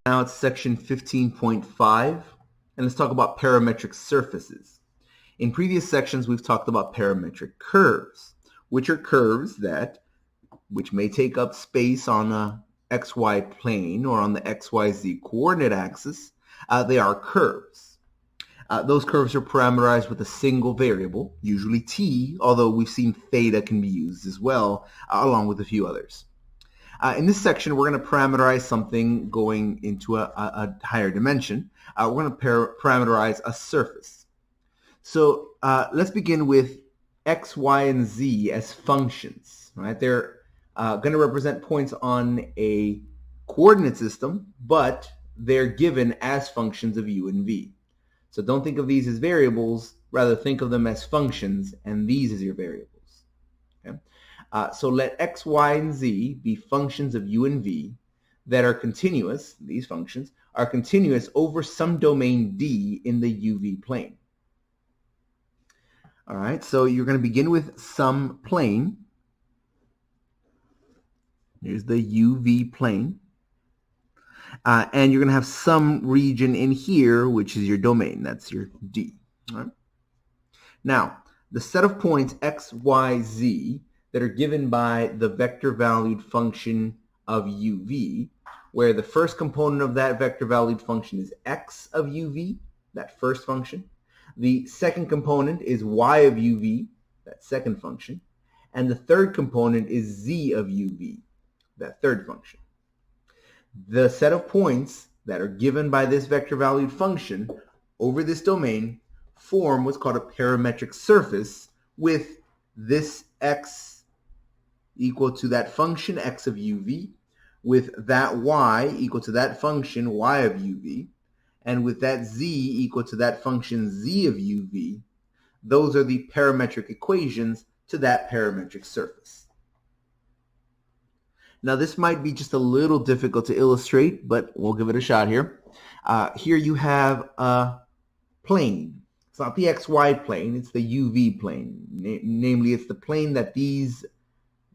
Now it's section 15.5, and let's talk about parametric surfaces. In previous sections, we've talked about parametric curves, which are curves which may take up space on a xy plane or on the xyz coordinate axis. They are curves. Those curves are parameterized with a single variable, usually t, although we've seen theta can be used as well, along with a few others. In this section, we're going to parameterize something going into a higher dimension. We're going to parameterize a surface. So let's begin with x, y, and z as functions. Right? They're going to represent points on a coordinate system, but they're given as functions of u and v. So don't think of these as variables, rather think of them as functions, and these as your variables. Okay? So let x, y, and z be functions of u and v that are continuous. These functions are continuous over some domain D in the uv plane. All right, so you're going to begin with some plane. Here's the uv plane. And you're going to have some region in here, which is your domain. That's your D. All right? Now, the set of points x, y, z that are given by the vector-valued function of uv, where the first component of that vector-valued function is x of uv, that first function. The second component is y of uv, that second function. And the third component is z of uv, that third function. The set of points that are given by this vector-valued function over this domain form what's called a parametric surface with this x equal to that function x of uv, with that y equal to that function y of uv, and with that z equal to that function z of uv. Those are the parametric equations to that parametric surface. Now this might be just a little difficult to illustrate, but we'll give it a shot here. Here you have a plane. It's not the xy plane, it's the uv plane. Namely, it's the plane that these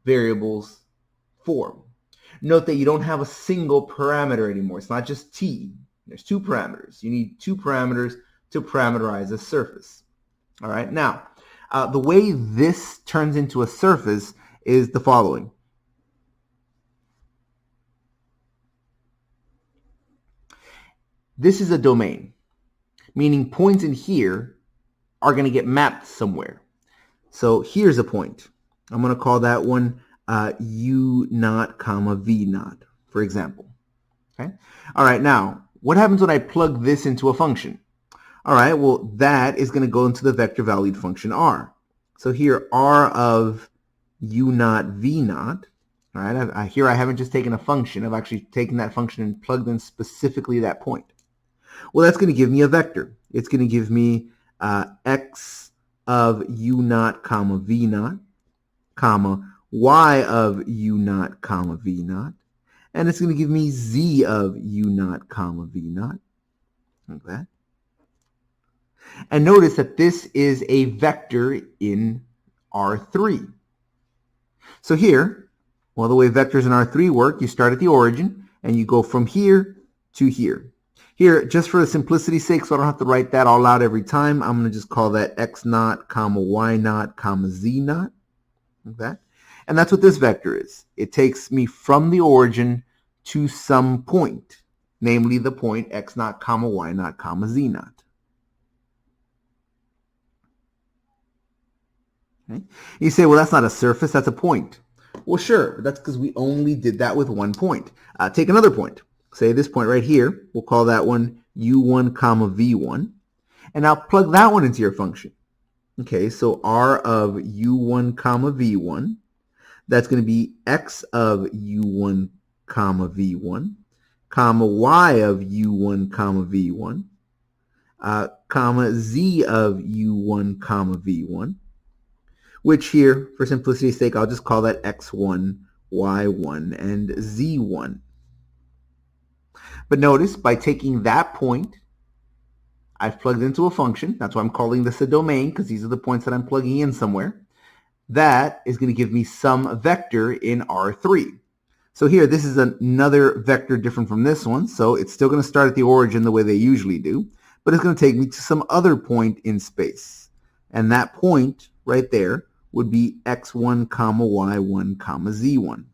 variables form. Note that you don't have a single parameter anymore. It's not just t. There's two parameters. You need two parameters to parameterize a surface. All right. Now, the way this turns into a surface is the following. This is a domain, meaning points in here are going to get mapped somewhere. So here's a point. I'm going to call that one u naught comma v naught, for example. Okay. All right. Now, what happens when I plug this into a function? All right. Well, that is going to go into the vector-valued function r. So here, r of u naught v naught. All right. Here I haven't just taken a function. I've actually taken that function and plugged in specifically that point. Well, that's going to give me a vector. It's going to give me x of u naught comma v naught, comma y of u naught comma v naught, and it's going to give me z of u naught comma v naught, like that. And notice that this is a vector in R3. So here, well, the way vectors in R3 work, you start at the origin and you go from here to here. Here, just for the simplicity's sake, so I don't have to write that all out every time, I'm going to just call that x naught comma y naught comma z naught, like that. And that's what this vector is. It takes me from the origin to some point, namely the point x naught comma y naught comma z naught. Okay. You say, well, that's not a surface, that's a point. Well, sure, but that's because we only did that with one point. Take another point. Say this point right here, we'll call that one u1 comma v1. And now plug that one into your function. Okay, so r of u1 comma v1, that's going to be x of u1 comma v1, comma y of u1 comma v1, comma z of u1 comma v1, which here, for simplicity's sake, I'll just call that x1, y1, and z1. But notice, by taking that point, I've plugged into a function. That's why I'm calling this a domain, because these are the points that I'm plugging in somewhere. That is going to give me some vector in R3. So here, this is another vector different from this one, so it's still going to start at the origin the way they usually do, but it's going to take me to some other point in space. And that point right there would be x1, comma y1, comma z1.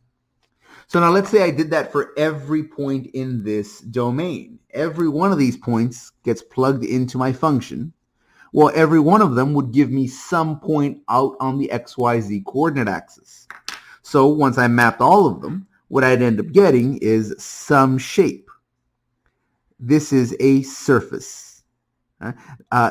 So now let's say I did that for every point in this domain. Every one of these points gets plugged into my function. Well, every one of them would give me some point out on the xyz coordinate axis. So once I mapped all of them, what I'd end up getting is some shape. This is a surface.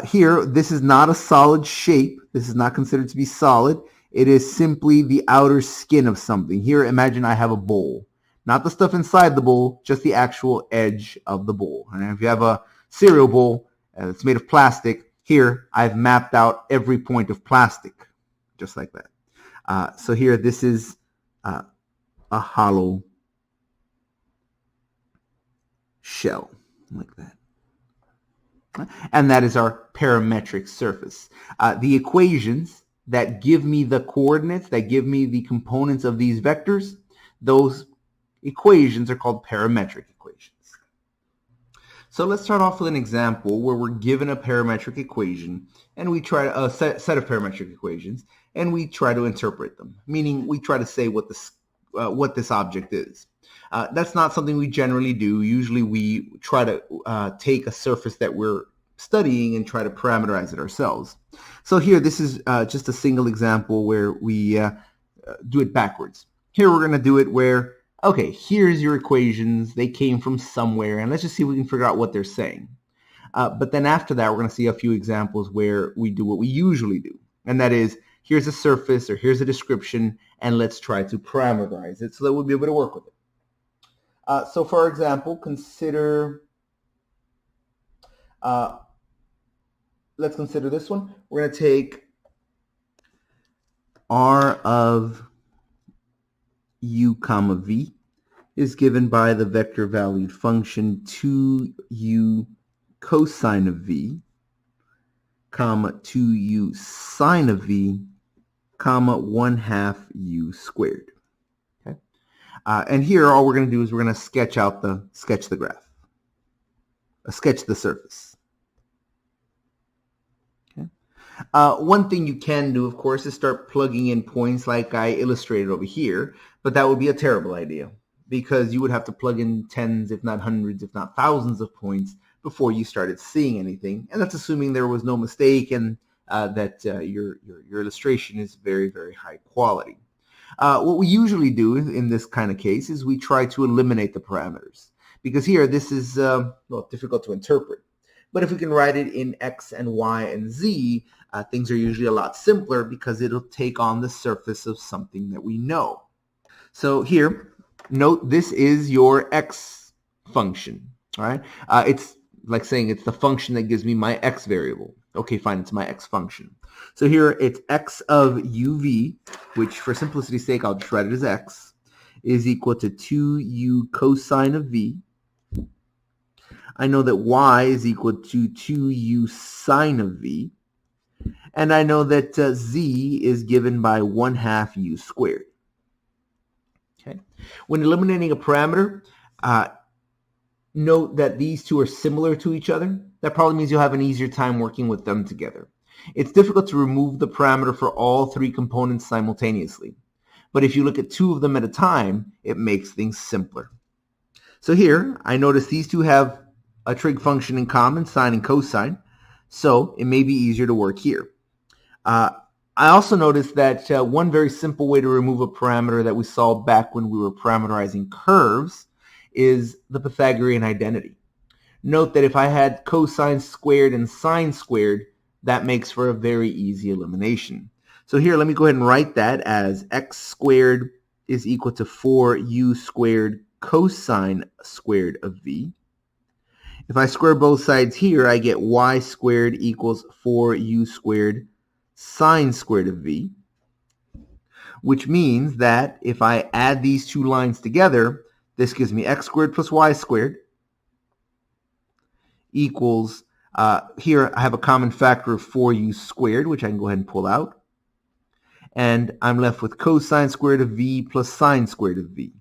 Here, this is not a solid shape. This is not considered to be solid. It is simply the outer skin of something. Here, imagine I have a bowl. Not the stuff inside the bowl, just the actual edge of the bowl. And if you have a cereal bowl that's made of plastic, here I've mapped out every point of plastic, just like that. So here, this is a hollow shell, like that. And that is our parametric surface. The equations that give me the coordinates, that give me the components of these vectors, those equations are called parametric equations. So let's start off with an example where we're given a parametric equation and we try a set of parametric equations and we try to interpret them, meaning we try to say what this object is. That's not something we generally do. Usually we try to take a surface that we're studying and try to parameterize it ourselves. So here, this is just a single example where we do it backwards. Here we're going to do it where, okay, here's your equations. They came from somewhere, and let's just see if we can figure out what they're saying. But then after that, we're going to see a few examples where we do what we usually do, and that is, here's a surface or here's a description, and let's try to parameterize it so that we'll be able to work with it. So for example, let's consider this one. We're going to take r of u comma v is given by the vector valued function 2u cosine of v comma 2u sine of v comma 1/2 u squared. Okay, and here all we're going to do is we're going to sketch the graph, sketch the surface. Okay. One thing you can do, of course, is start plugging in points like I illustrated over here, but that would be a terrible idea because you would have to plug in tens, if not hundreds, if not thousands of points before you started seeing anything, and that's assuming there was no mistake and that your illustration is very, very high quality. What we usually do in this kind of case is we try to eliminate the parameters because here this is difficult to interpret. But if we can write it in x and y and z, things are usually a lot simpler because it'll take on the surface of something that we know. So here, note this is your x function. All right, it's like saying it's the function that gives me my x variable. Okay, fine, it's my x function. So here it's x of uv, which for simplicity's sake I'll just write it as x, is equal to 2u cosine of v. I know that y is equal to 2u sine of v. And I know that z is given by 1/2 u squared. Okay. When eliminating a parameter, note that these two are similar to each other. That probably means you'll have an easier time working with them together. It's difficult to remove the parameter for all three components simultaneously. But if you look at two of them at a time, it makes things simpler. So here, I notice these two have a trig function in common, sine and cosine, so it may be easier to work here. I also noticed that one very simple way to remove a parameter that we saw back when we were parameterizing curves is the Pythagorean identity. Note that if I had cosine squared and sine squared, that makes for a very easy elimination. So here, let me go ahead and write that as x squared is equal to 4u squared cosine squared of v. If I square both sides here, I get y squared equals 4u squared sine squared of v, which means that if I add these two lines together, this gives me x squared plus y squared equals, here I have a common factor of 4u squared, which I can go ahead and pull out. And I'm left with cosine squared of v plus sine squared of v.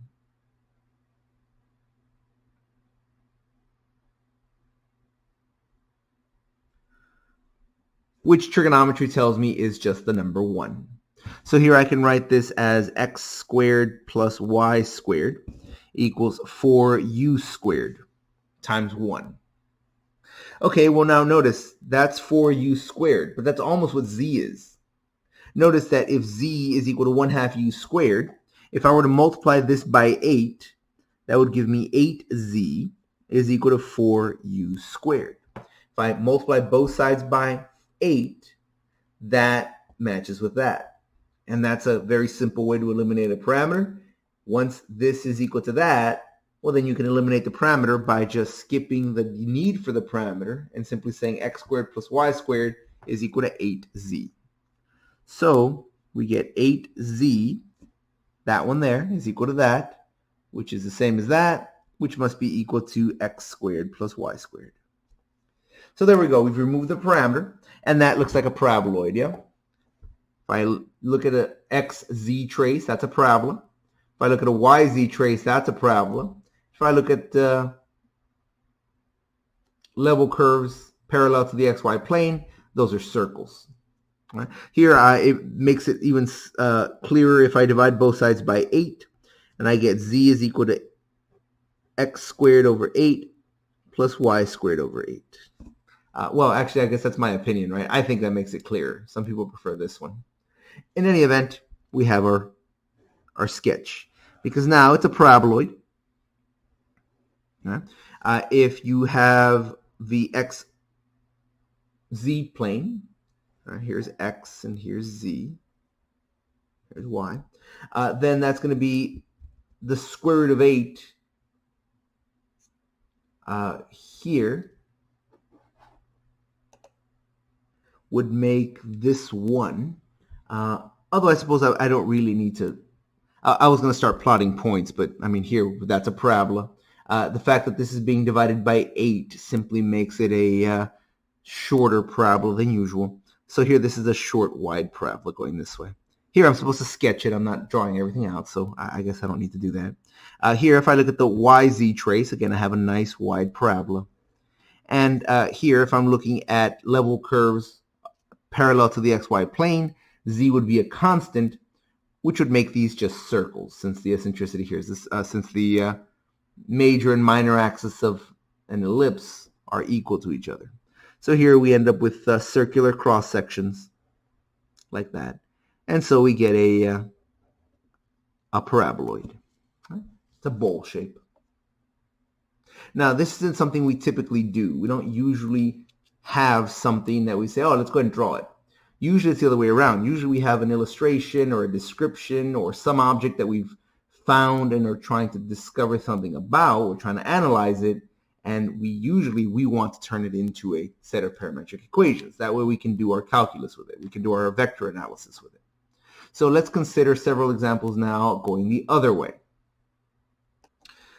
which trigonometry tells me is just the number 1. So here I can write this as x squared plus y squared equals 4u squared times 1. Okay, well now notice that's 4u squared, but that's almost what z is. Notice that if z is equal to 1/2 u squared, if I were to multiply this by 8, that would give me 8z is equal to 4u squared. If I multiply both sides by 8, that matches with that. And that's a very simple way to eliminate a parameter. Once this is equal to that, well, then you can eliminate the parameter by just skipping the need for the parameter and simply saying x squared plus y squared is equal to 8z. So we get 8z, that one there, is equal to that, which is the same as that, which must be equal to x squared plus y squared. So there we go. We've removed the parameter, and that looks like a paraboloid, yeah? If I look at an xz trace, that's a parabola. If I look at a yz trace, that's a parabola. If I look at level curves parallel to the xy plane, those are circles. Right? Here, it makes it even clearer if I divide both sides by 8, and I get z is equal to x squared over 8 plus y squared over 8. Well, actually, I guess that's my opinion, right? I think that makes it clearer. Some people prefer this one. In any event, we have our sketch, because now it's a paraboloid. Right? If you have the xz plane, here's x and here's z, here's y, then that's going to be the square root of 8 here would make this 1. Although I suppose I don't really need to. I was going to start plotting points, but I mean here that's a parabola. The fact that this is being divided by 8 simply makes it a shorter parabola than usual. So here this is a short wide parabola going this way. Here I'm supposed to sketch it. I'm not drawing everything out, so I guess I don't need to do that. Here if I look at the YZ trace, again I have a nice wide parabola. And here if I'm looking at level curves parallel to the XY plane, Z would be a constant, which would make these just circles, since the eccentricity here is this, since the major and minor axis of an ellipse are equal to each other. So here we end up with circular cross sections like that, and so we get a paraboloid. It's a bowl shape. Now this isn't something we typically do. We don't usually have something that we say, oh, let's go ahead and draw it. Usually it's the other way around. Usually we have an illustration or a description or some object that we've found and are trying to discover something about. We're trying to analyze it, and we want to turn it into a set of parametric equations. That way we can do our calculus with it. We can do our vector analysis with it. So let's consider several examples now going the other way.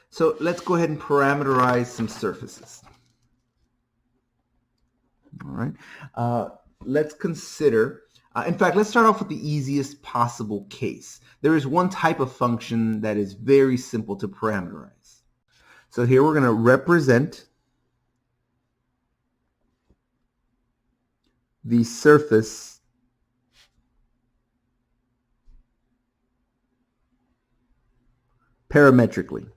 So let's go ahead and parameterize some surfaces. All right. Let's consider, in fact, let's start off with the easiest possible case. There is one type of function that is very simple to parameterize. So here we're going to represent the surface parametrically.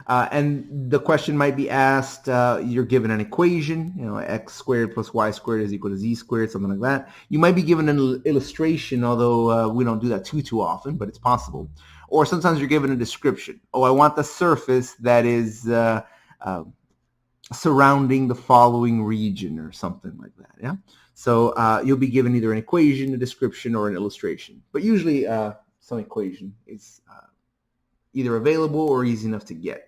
And the question might be asked, you're given an equation, x squared plus y squared is equal to z squared, something like that. You might be given an illustration, although we don't do that too often, but it's possible. Or sometimes you're given a description. Oh, I want the surface that is surrounding the following region or something like that. Yeah. So you'll be given either an equation, a description, or an illustration. But usually some equation is either available or easy enough to get.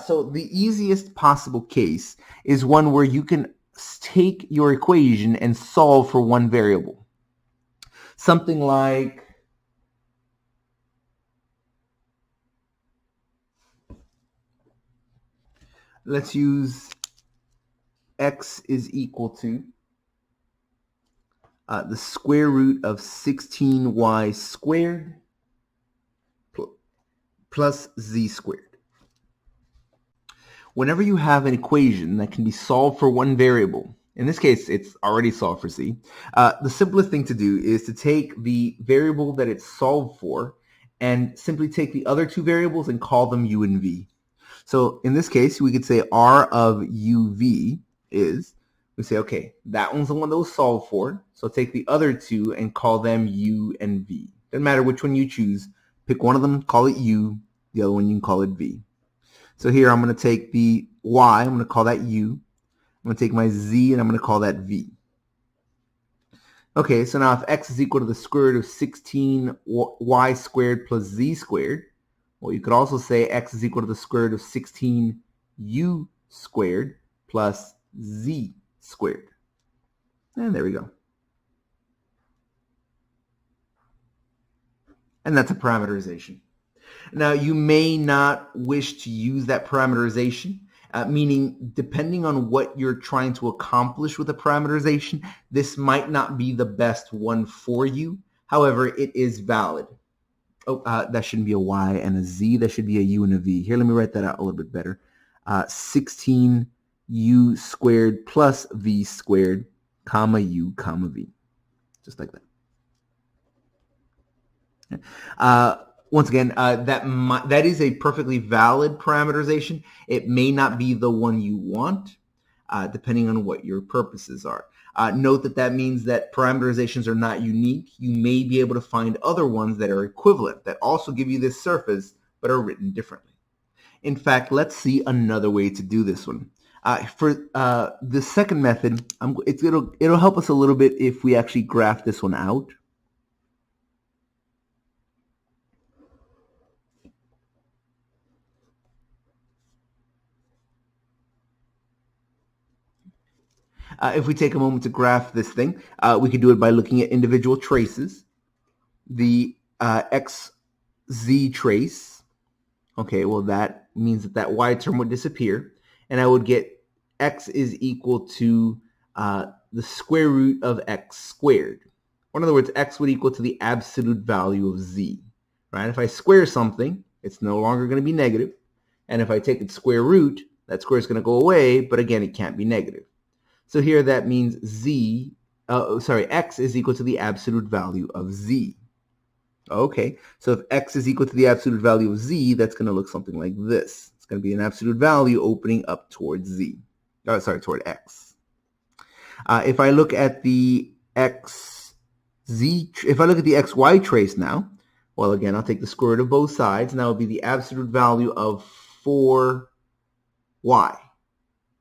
So the easiest possible case is one where you can take your equation and solve for one variable. Something like let's use x is equal to the square root of 16y squared plus z squared. Whenever you have an equation that can be solved for one variable, In this case, it's already solved for z. The simplest thing to do is to take the variable that it's solved for and simply take the other two variables and call them u and v. So in this case, we could say r of uv is, we say, okay, that one's the one that was solved for. So take the other two and call them u and v. Doesn't matter which one you choose. Pick one of them, call it u. The other one, you can call it v. So here I'm going to take the y, I'm going to call that u. I'm going to take my z and I'm going to call that v. Okay, so now if x is equal to the square root of 16 y squared plus z squared, well, you could also say x is equal to the square root of 16 u squared plus z squared. And there we go. And that's a parameterization. Now, you may not wish to use that parameterization, meaning depending on what you're trying to accomplish with a parameterization, this might not be the best one for you. However, it is valid. Oh, that shouldn't be a y and a z. That should be a u and a v. Here, let me write that out a little bit better. 16 u squared plus v squared, comma u, comma v. Just like that. Once again, that is a perfectly valid parameterization. It may not be the one you want, depending on what your purposes are. Note that means that parameterizations are not unique. You may be able to find other ones that are equivalent, that also give you this surface, but are written differently. In fact, let's see another way to do this one. For the second method, it'll help us a little bit if we actually graph this one out. If we take a moment to graph this thing, we could do it by looking at individual traces. The xz trace, okay, well that means that y term would disappear, and I would get x is equal to the square root of x squared. Or in other words, x would equal to the absolute value of z. Right? If I square something, it's no longer going to be negative. And if I take its square root, that square is going to go away, but again, it can't be negative. So here that means x is equal to the absolute value of z. Okay, so if x is equal to the absolute value of z, that's going to look something like this. It's going to be an absolute value opening up towards z. Toward x. If I look at the if I look at the xy trace now, well, again, I'll take the square root of both sides, and that will be the absolute value of 4y.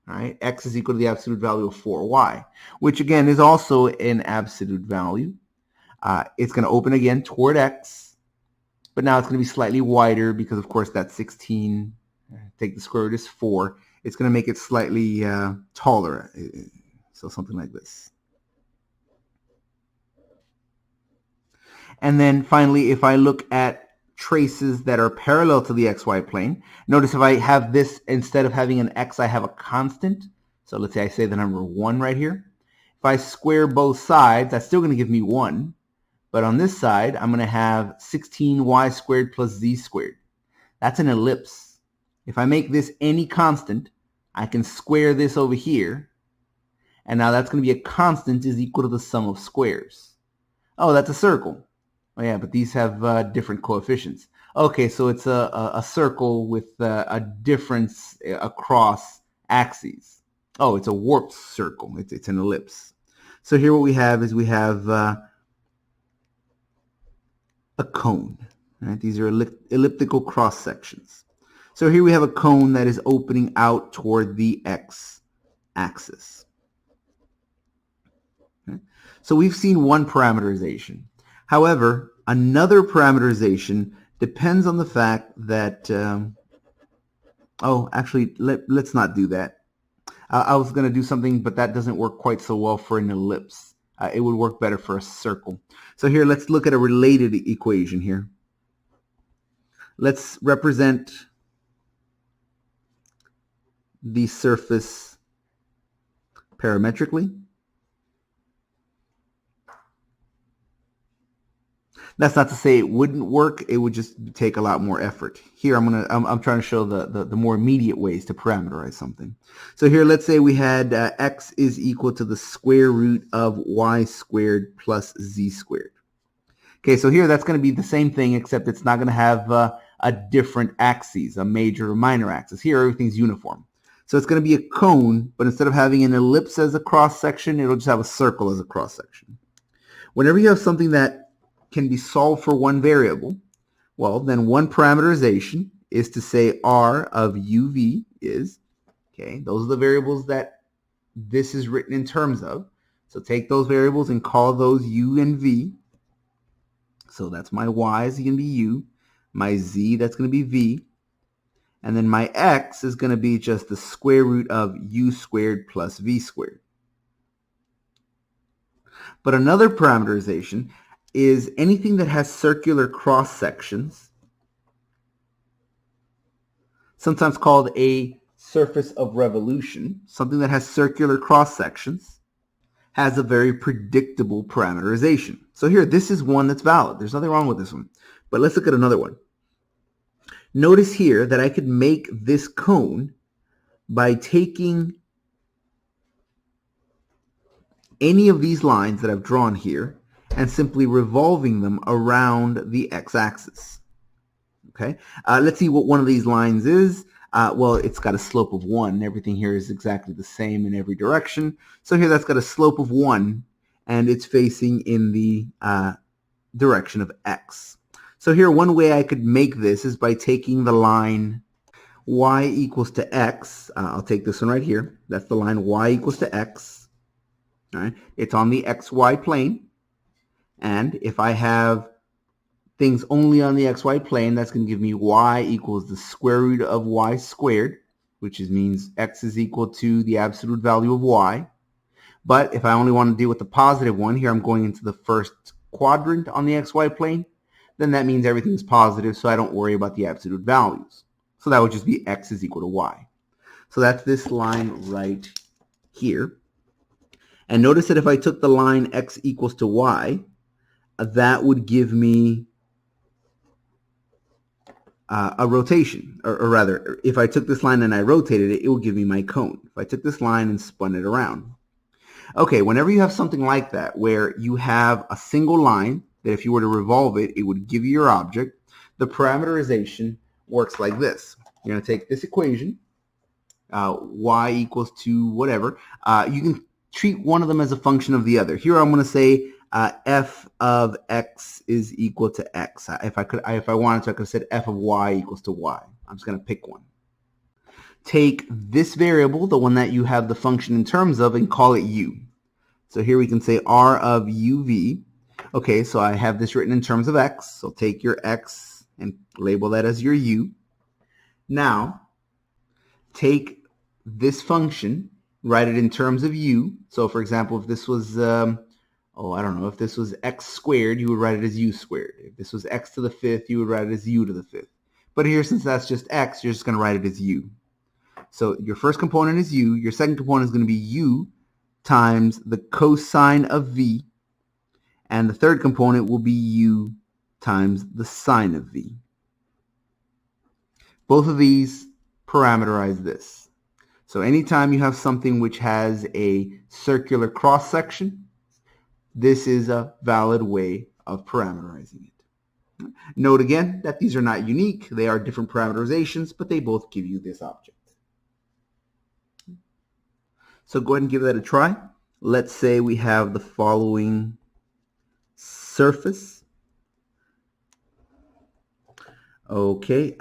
All right, x is equal to the absolute value of 4y, which again is also an absolute value. It's going to open again toward x, but now it's going to be slightly wider because, of course, that's 16. Take the square root is 4. It's going to make it slightly taller, so something like this. And then finally, if I look at traces that are parallel to the xy plane, notice if I have this, instead of having an x, I have a constant. So let's say I say the number 1 right here. If I square both sides, that's still going to give me 1. But on this side, I'm going to have 16y squared plus z squared. That's an ellipse. If I make this any constant, I can square this over here. And now that's going to be a constant is equal to the sum of squares. Oh, that's a circle. Oh yeah, but these have different coefficients. Okay, so it's a circle with a difference across axes. Oh, it's a warped circle. It's an ellipse. So here what we have is we have a cone. Right? These are elliptical cross sections. So here we have a cone that is opening out toward the x-axis. Okay? So we've seen one parameterization. However, another parameterization depends on the fact that, actually, let's not do that. I was going to do something, but that doesn't work quite so well for an ellipse. It would work better for a circle. So here, let's look at a related equation here. Let's represent the surface parametrically. That's not to say it wouldn't work. It would just take a lot more effort. Here, I'm trying to show the more immediate ways to parameterize something. So here, let's say we had x is equal to the square root of y squared plus z squared. Okay, so here that's going to be the same thing, except it's not going to have a different axes, a major or minor axis. Here, everything's uniform. So it's going to be a cone, but instead of having an ellipse as a cross section, it'll just have a circle as a cross section. Whenever you have something that can be solved for one variable, well, then one parameterization is to say r of uv is, okay, those are the variables that this is written in terms of. So take those variables and call those u and v. So that's my y is going to be u, my z, that's going to be v, and then my x is going to be just the square root of u squared plus v squared. But another parameterization is anything that has circular cross sections, sometimes called a surface of revolution. Something that has circular cross sections has a very predictable parameterization. So here, this is one that's valid. There's nothing wrong with this one. But let's look at another one. Notice here that I could make this cone by taking any of these lines that I've drawn here and simply revolving them around the x-axis. Okay, let's see what one of these lines is. Well, it's got a slope of 1. Everything here is exactly the same in every direction. So here that's got a slope of 1, and it's facing in the direction of x. So here one way I could make this is by taking the line y equals to x. I'll take this one right here. That's the line y equals to x. All right, it's on the xy plane. And if I have things only on the xy plane, that's going to give me y equals the square root of y squared, which means x is equal to the absolute value of y. But if I only want to deal with the positive one, here I'm going into the first quadrant on the xy plane, then that means everything's positive, so I don't worry about the absolute values. So that would just be x is equal to y. So that's this line right here. And notice that if I took the line x equals to y, that would give me a rotation, or rather, if I took this line and I rotated it, it would give me my cone. If I took this line and spun it around. Okay, whenever you have something like that, where you have a single line that if you were to revolve it, it would give you your object, the parameterization works like this. You're going to take this equation, y equals to whatever. You can treat one of them as a function of the other. Here I'm going to say f of x is equal to x. If I wanted to, I could have said f of y equals to y. I'm just going to pick one. Take this variable, the one that you have the function in terms of, and call it u. So here we can say r of uv. Okay, so I have this written in terms of x. So take your x and label that as your u. Now, take this function, write it in terms of u. So for example, if this was if this was x squared, you would write it as u squared. If this was x to the 5th, you would write it as u to the 5th. But here, since that's just x, you're just going to write it as u. So your first component is u. Your second component is going to be u times the cosine of v. And the third component will be u times the sine of v. Both of these parameterize this. So anytime you have something which has a circular cross section, this is a valid way of parameterizing it. Note again that these are not unique. They are different parameterizations, but they both give you this object. So go ahead and give that a try. Let's say we have the following surface. Okay,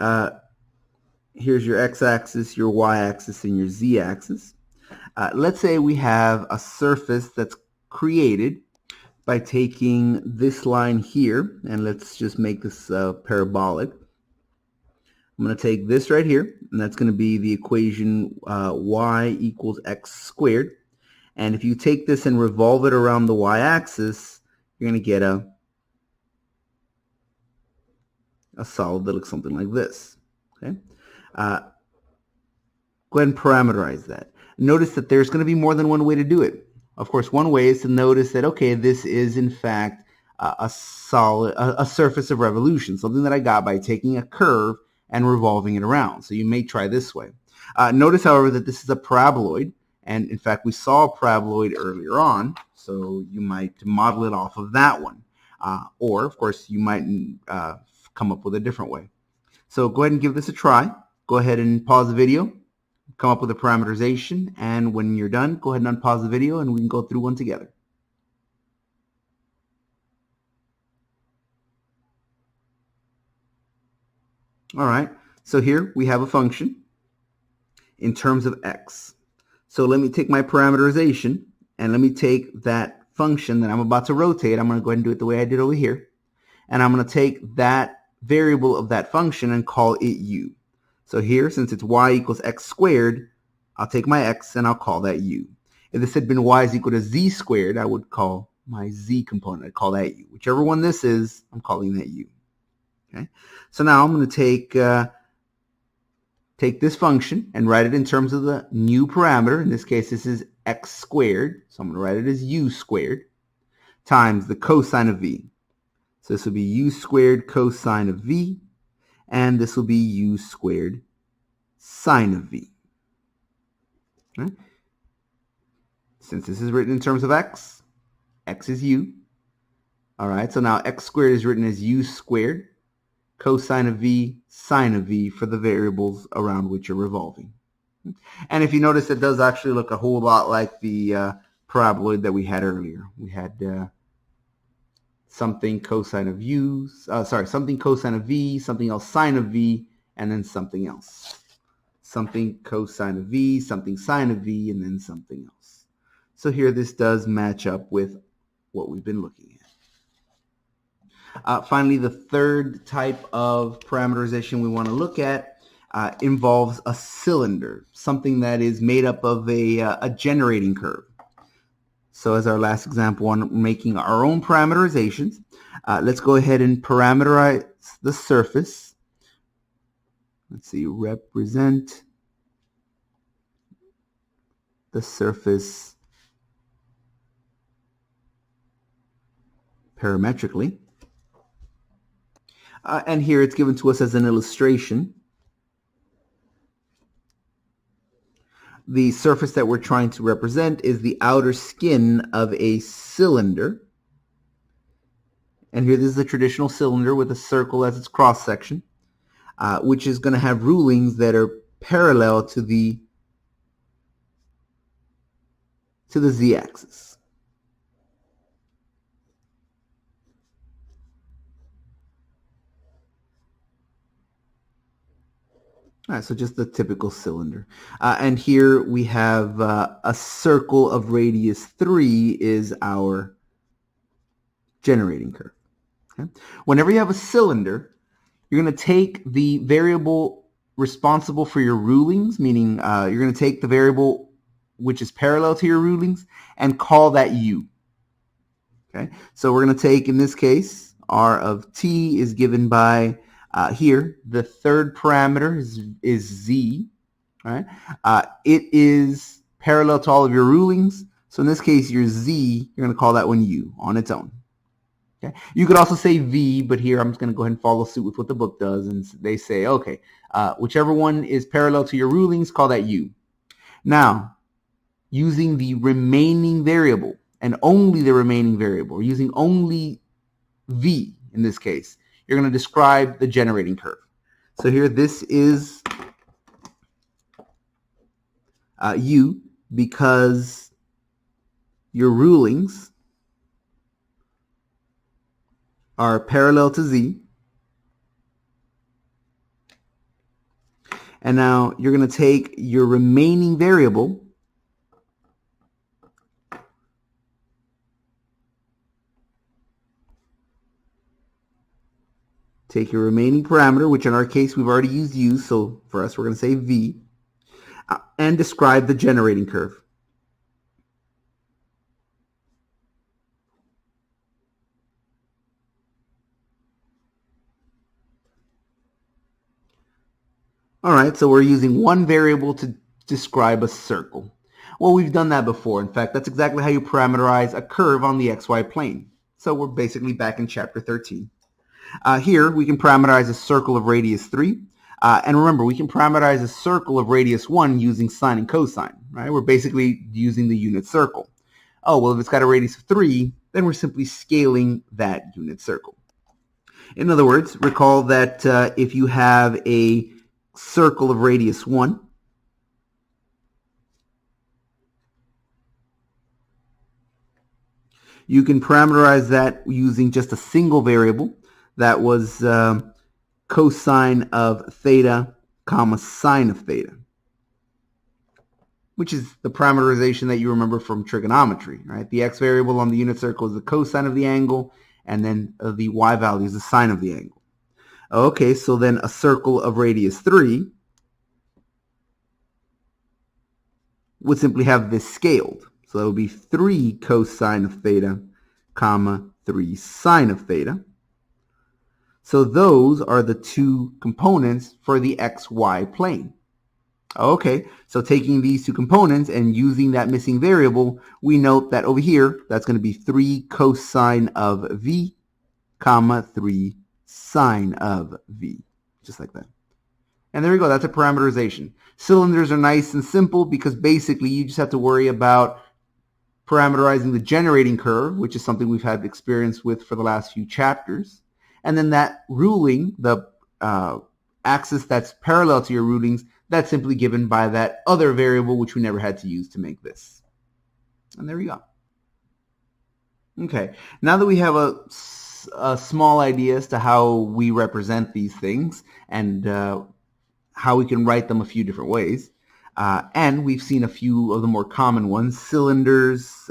here's your x-axis, your y-axis, and your z-axis. Let's say we have a surface that's created by taking this line here, and let's just make this parabolic. I'm going to take this right here, and that's going to be the equation y equals x squared. And if you take this and revolve it around the y-axis, you're going to get a solid that looks something like this. Okay, go ahead and parameterize that. Notice that there's going to be more than one way to do it. Of course, one way is to notice that, okay, this is in fact a surface of revolution, something that I got by taking a curve and revolving it around. So you may try this way. Notice, however, that this is a paraboloid, and in fact, we saw a paraboloid earlier on, so you might model it off of that one. Or, of course, you might come up with a different way. So go ahead and give this a try. Go ahead and pause the video, come up with a parameterization, and when you're done, go ahead and unpause the video and we can go through one together. All right, so here we have a function in terms of x. So let me take my parameterization and let me take that function that I'm about to rotate. I'm going to go ahead and do it the way I did over here. And I'm going to take that variable of that function and call it u. So here, since it's y equals x squared, I'll take my x and I'll call that u. If this had been y is equal to z squared, I would call my z component. I'd call that u. Whichever one this is, I'm calling that u. Okay. So now I'm going to take this function and write it in terms of the new parameter. In this case, this is x squared. So I'm going to write it as u squared times the cosine of v. So this will be u squared cosine of v, and this will be u squared sine of v. Okay. Since this is written in terms of x is u. All right, so now x squared is written as u squared cosine of v, sine of v for the variables around which you're revolving. And if you notice, it does actually look a whole lot like the paraboloid that we had earlier. We had something cosine of u, something cosine of v, something else sine of v, and then something else. Something cosine of v, something sine of v, and then something else. So here this does match up with what we've been looking at. Finally, the third type of parameterization we want to look at involves a cylinder, something that is made up of a generating curve. So as our last example on making our own parameterizations, let's go ahead and parameterize the surface. Let's see, represent the surface parametrically. And here it's given to us as an illustration. The surface that we're trying to represent is the outer skin of a cylinder. And here this is a traditional cylinder with a circle as its cross section, which is going to have rulings that are parallel to the z-axis. All right, so just the typical cylinder. And here we have a circle of radius 3 is our generating curve. Okay? Whenever you have a cylinder, you're going to take the variable responsible for your rulings, meaning you're going to take the variable which is parallel to your rulings and call that u. Okay? So we're going to take, in this case, r of t is given by here, the third parameter is z. All right? It is parallel to all of your rulings. So in this case, your z, you're going to call that one u on its own. Okay? You could also say v, but here I'm just going to go ahead and follow suit with what the book does. And they say, okay, whichever one is parallel to your rulings, call that u. Now, using the remaining variable, and only the remaining variable, using only v in this case, you're going to describe the generating curve. So here, this is u because your rulings are parallel to z. And now you're going to take your remaining variable take your remaining parameter, which in our case we've already used u, so for us we're going to say v, and describe the generating curve. All right, so we're using one variable to describe a circle. Well, we've done that before. In fact, that's exactly how you parameterize a curve on the xy plane. So we're basically back in chapter 13. Here we can parameterize a circle of radius 3. And remember, we can parameterize a circle of radius 1 using sine and cosine, right? We're basically using the unit circle. Oh, well, if it's got a radius of 3, then we're simply scaling that unit circle. In other words, recall that if you have a circle of radius 1, you can parameterize that using just a single variable. That was cosine of theta, comma sine of theta, which is the parameterization that you remember from trigonometry, right? The x variable on the unit circle is the cosine of the angle, and then the y value is the sine of the angle. Okay, so then a circle of radius 3 would simply have this scaled. So that would be 3 cosine of theta, comma 3 sine of theta. So those are the two components for the xy plane. Okay, so taking these two components and using that missing variable, we note that over here, that's going to be 3 cosine of v, comma 3 sine of v, just like that. And there we go, that's a parameterization. Cylinders are nice and simple because basically you just have to worry about parameterizing the generating curve, which is something we've had experience with for the last few chapters. And then that ruling, the axis that's parallel to your rulings, that's simply given by that other variable, which we never had to use to make this. And there we go. Okay, now that we have a small idea as to how we represent these things and how we can write them a few different ways, and we've seen a few of the more common ones, cylinders,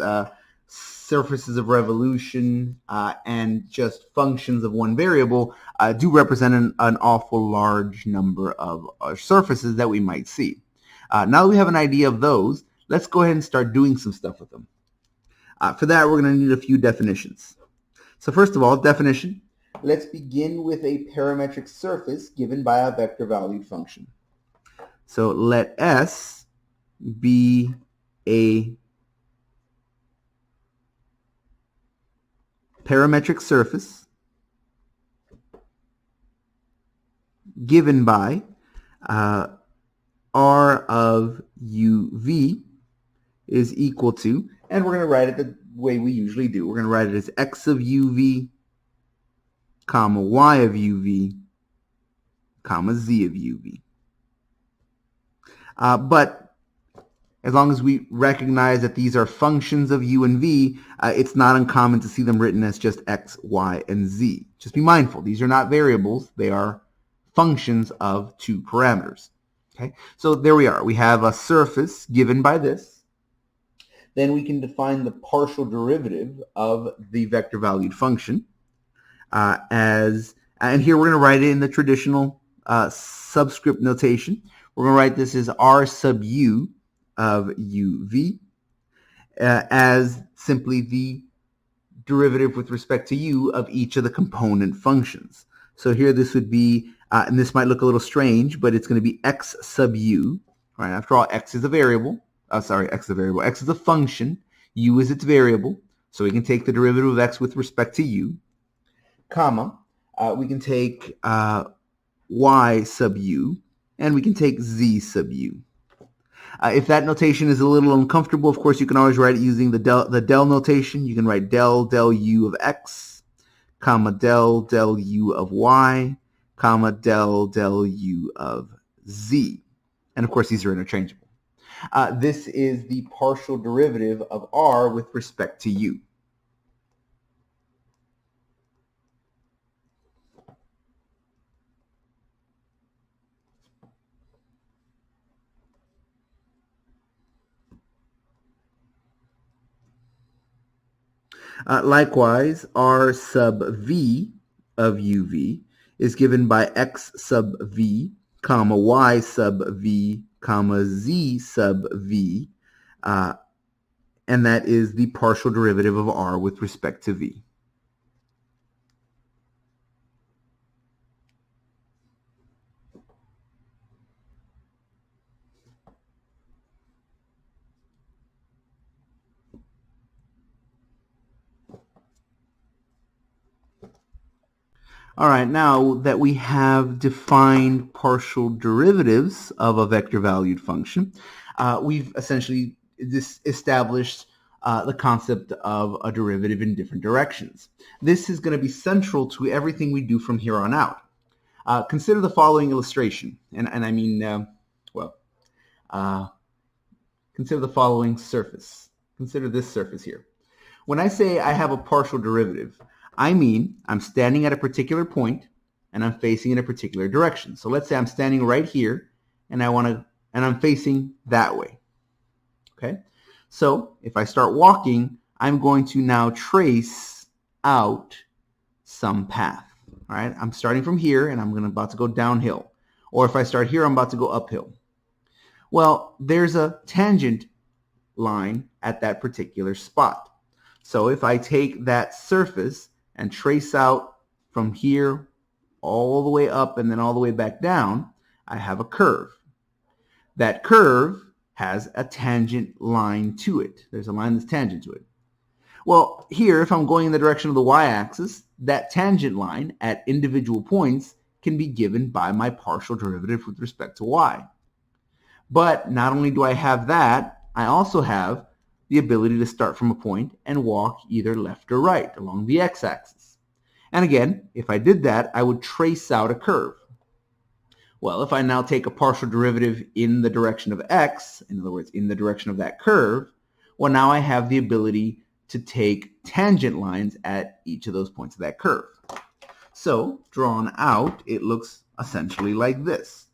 surfaces of revolution, and just functions of one variable do represent an awful large number of surfaces that we might see. Now that we have an idea of those, let's go ahead and start doing some stuff with them. For that, we're going to need a few definitions. So first of all, definition. Let's begin with a parametric surface given by a vector valued function. So let S be a parametric surface given by R of UV is equal to, and we're going to write it the way we usually do. We're going to write it as X of UV, comma Y of UV, comma Z of UV. But as long as we recognize that these are functions of u and v, it's not uncommon to see them written as just x, y, and z. Just be mindful. These are not variables. They are functions of two parameters. Okay, so there we are. We have a surface given by this. Then we can define the partial derivative of the vector valued function and here we're going to write it in the traditional subscript notation. We're going to write this as r sub u of uv as simply the derivative with respect to u of each of the component functions. So here this would be, and this might look a little strange, but it's going to be x sub u. Right? After all, x is a variable. X is a variable. X is a function. U is its variable. So we can take the derivative of x with respect to u, comma. We can take y sub u, and we can take z sub u. If that notation is a little uncomfortable, of course, you can always write it using the del notation. You can write del u of x, comma del u of y, comma del u of z. And of course, these are interchangeable. This is the partial derivative of r with respect to u. Likewise, r sub v of uv is given by x sub v, comma y sub v, comma z sub v, and that is the partial derivative of r with respect to v. All right, now that we have defined partial derivatives of a vector valued function, we've essentially established the concept of a derivative in different directions. This is going to be central to everything we do from here on out. Consider the following illustration, and I mean, consider the following surface. Consider this surface here. When I say I have a partial derivative, I mean I'm standing at a particular point and I'm facing in a particular direction. So let's say I'm standing right here and I'm facing that way. Okay? So if I start walking, I'm going to now trace out some path. All right? I'm starting from here and I'm about to go downhill. Or if I start here, I'm about to go uphill. Well, there's a tangent line at that particular spot. So if I take that surface and trace out from here all the way up and then all the way back down, I have a curve. That curve has a tangent line to it. There's a line that's tangent to it. Well, here, if I'm going in the direction of the y-axis, that tangent line at individual points can be given by my partial derivative with respect to y. But not only do I have that, I also have the ability to start from a point and walk either left or right along the x-axis. And again, if I did that, I would trace out a curve. Well, if I now take a partial derivative in the direction of x, in other words, in the direction of that curve, well, now I have the ability to take tangent lines at each of those points of that curve. So, drawn out, it looks essentially like this.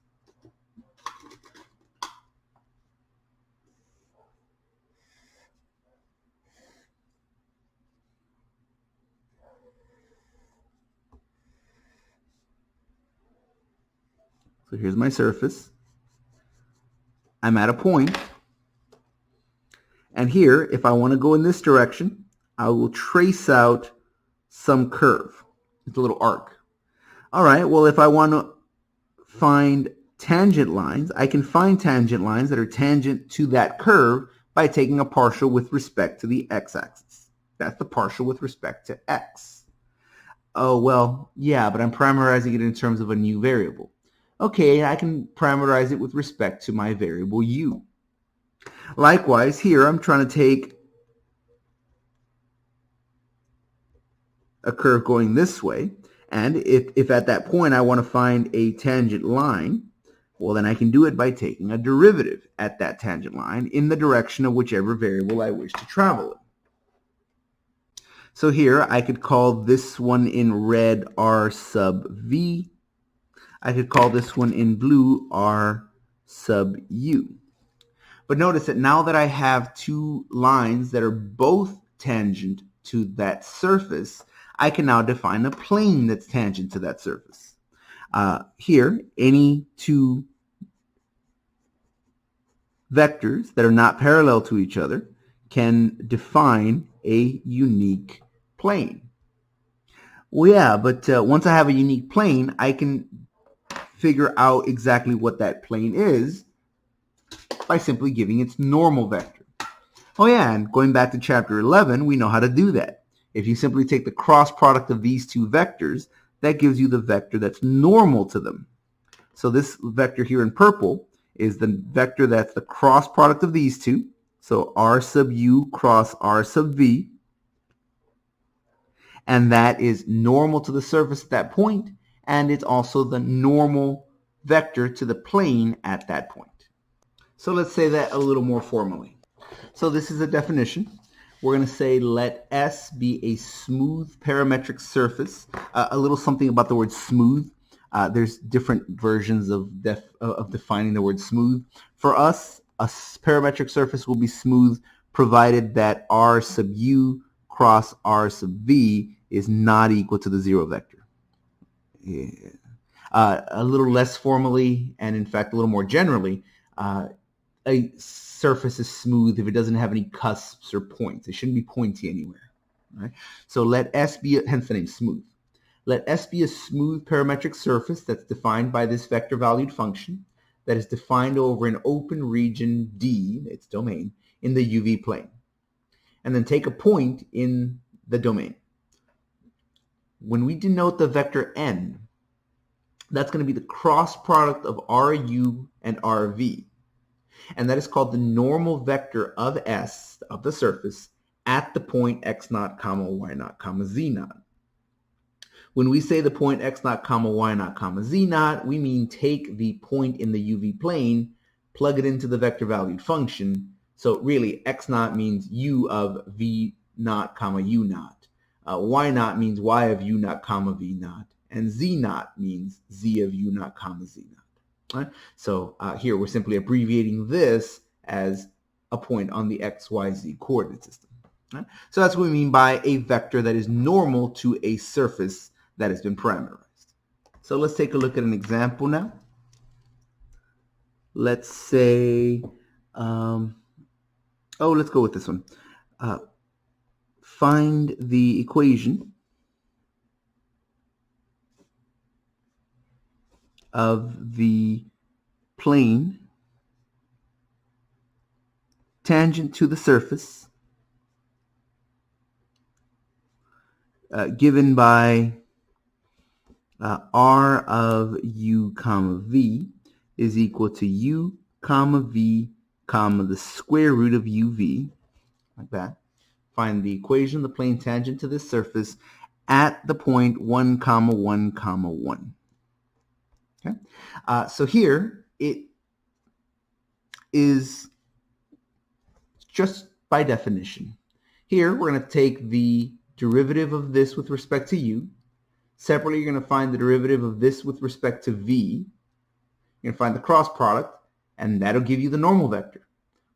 So here's my surface. I'm at a point. And here, if I want to go in this direction, I will trace out some curve. It's a little arc. All right, well, if I want to find tangent lines, I can find tangent lines that are tangent to that curve by taking a partial with respect to the x-axis. That's the partial with respect to x. Oh, well, yeah, but I'm parameterizing it in terms of a new variable. Okay, I can parameterize it with respect to my variable u. Likewise, here I'm trying to take a curve going this way, and if at that point I want to find a tangent line, well, then I can do it by taking a derivative at that tangent line in the direction of whichever variable I wish to travel in. So here I could call this one in red r sub v. I could call this one in blue r sub u. But notice that now that I have two lines that are both tangent to that surface, I can now define a plane that's tangent to that surface. Here, any two vectors that are not parallel to each other can define a unique plane. Well, yeah, but once I have a unique plane, I can figure out exactly what that plane is by simply giving its normal vector. Oh yeah, and going back to chapter 11, we know how to do that. If you simply take the cross product of these two vectors, that gives you the vector that's normal to them. So this vector here in purple is the vector that's the cross product of these two. So r sub u cross r sub v. And that is normal to the surface at that point, and it's also the normal vector to the plane at that point. So let's say that a little more formally. So this is a definition. We're going to say let S be a smooth parametric surface. A little something about the word smooth. There's different versions of defining the word smooth. For us, a parametric surface will be smooth provided that r sub u cross r sub v is not equal to the zero vector. Yeah. A little less formally, and in fact a little more generally, a surface is smooth if it doesn't have any cusps or points. It shouldn't be pointy anywhere. Right? So let S be, hence the name smooth. Let S be a smooth parametric surface that's defined by this vector valued function that is defined over an open region D, its domain, in the UV plane. And then take a point in the domain. when we denote the vector n, that's going to be the cross product of RU and RV. And that is called the normal vector of S, of the surface, at the point x naught, comma, y naught, comma, z naught. When we say the point x naught, comma, y naught, comma, z naught, we mean take the point in the UV plane, plug it into the vector valued function. So really, x naught means u of v naught, comma, u naught. Y naught means y of u naught, comma, v naught. And z naught means z of u naught, comma, z naught. Right? So here we're simply abbreviating this as a point on the x, y, z coordinate system. Right? So that's what we mean by a vector that is normal to a surface that has been parameterized. So let's take a look at an example now. Let's say, let's go with this one. Find the equation of the plane tangent to the surface given by r of u comma v is equal to u comma v comma the square root of uv, like that. Find the equation of the plane tangent to this surface at the point 1 comma 1 comma 1. Okay, so here it is just by definition. Here we're going to take the derivative of this with respect to u. Separately, you're going to find the derivative of this with respect to v. You're going to find the cross product, and that'll give you the normal vector.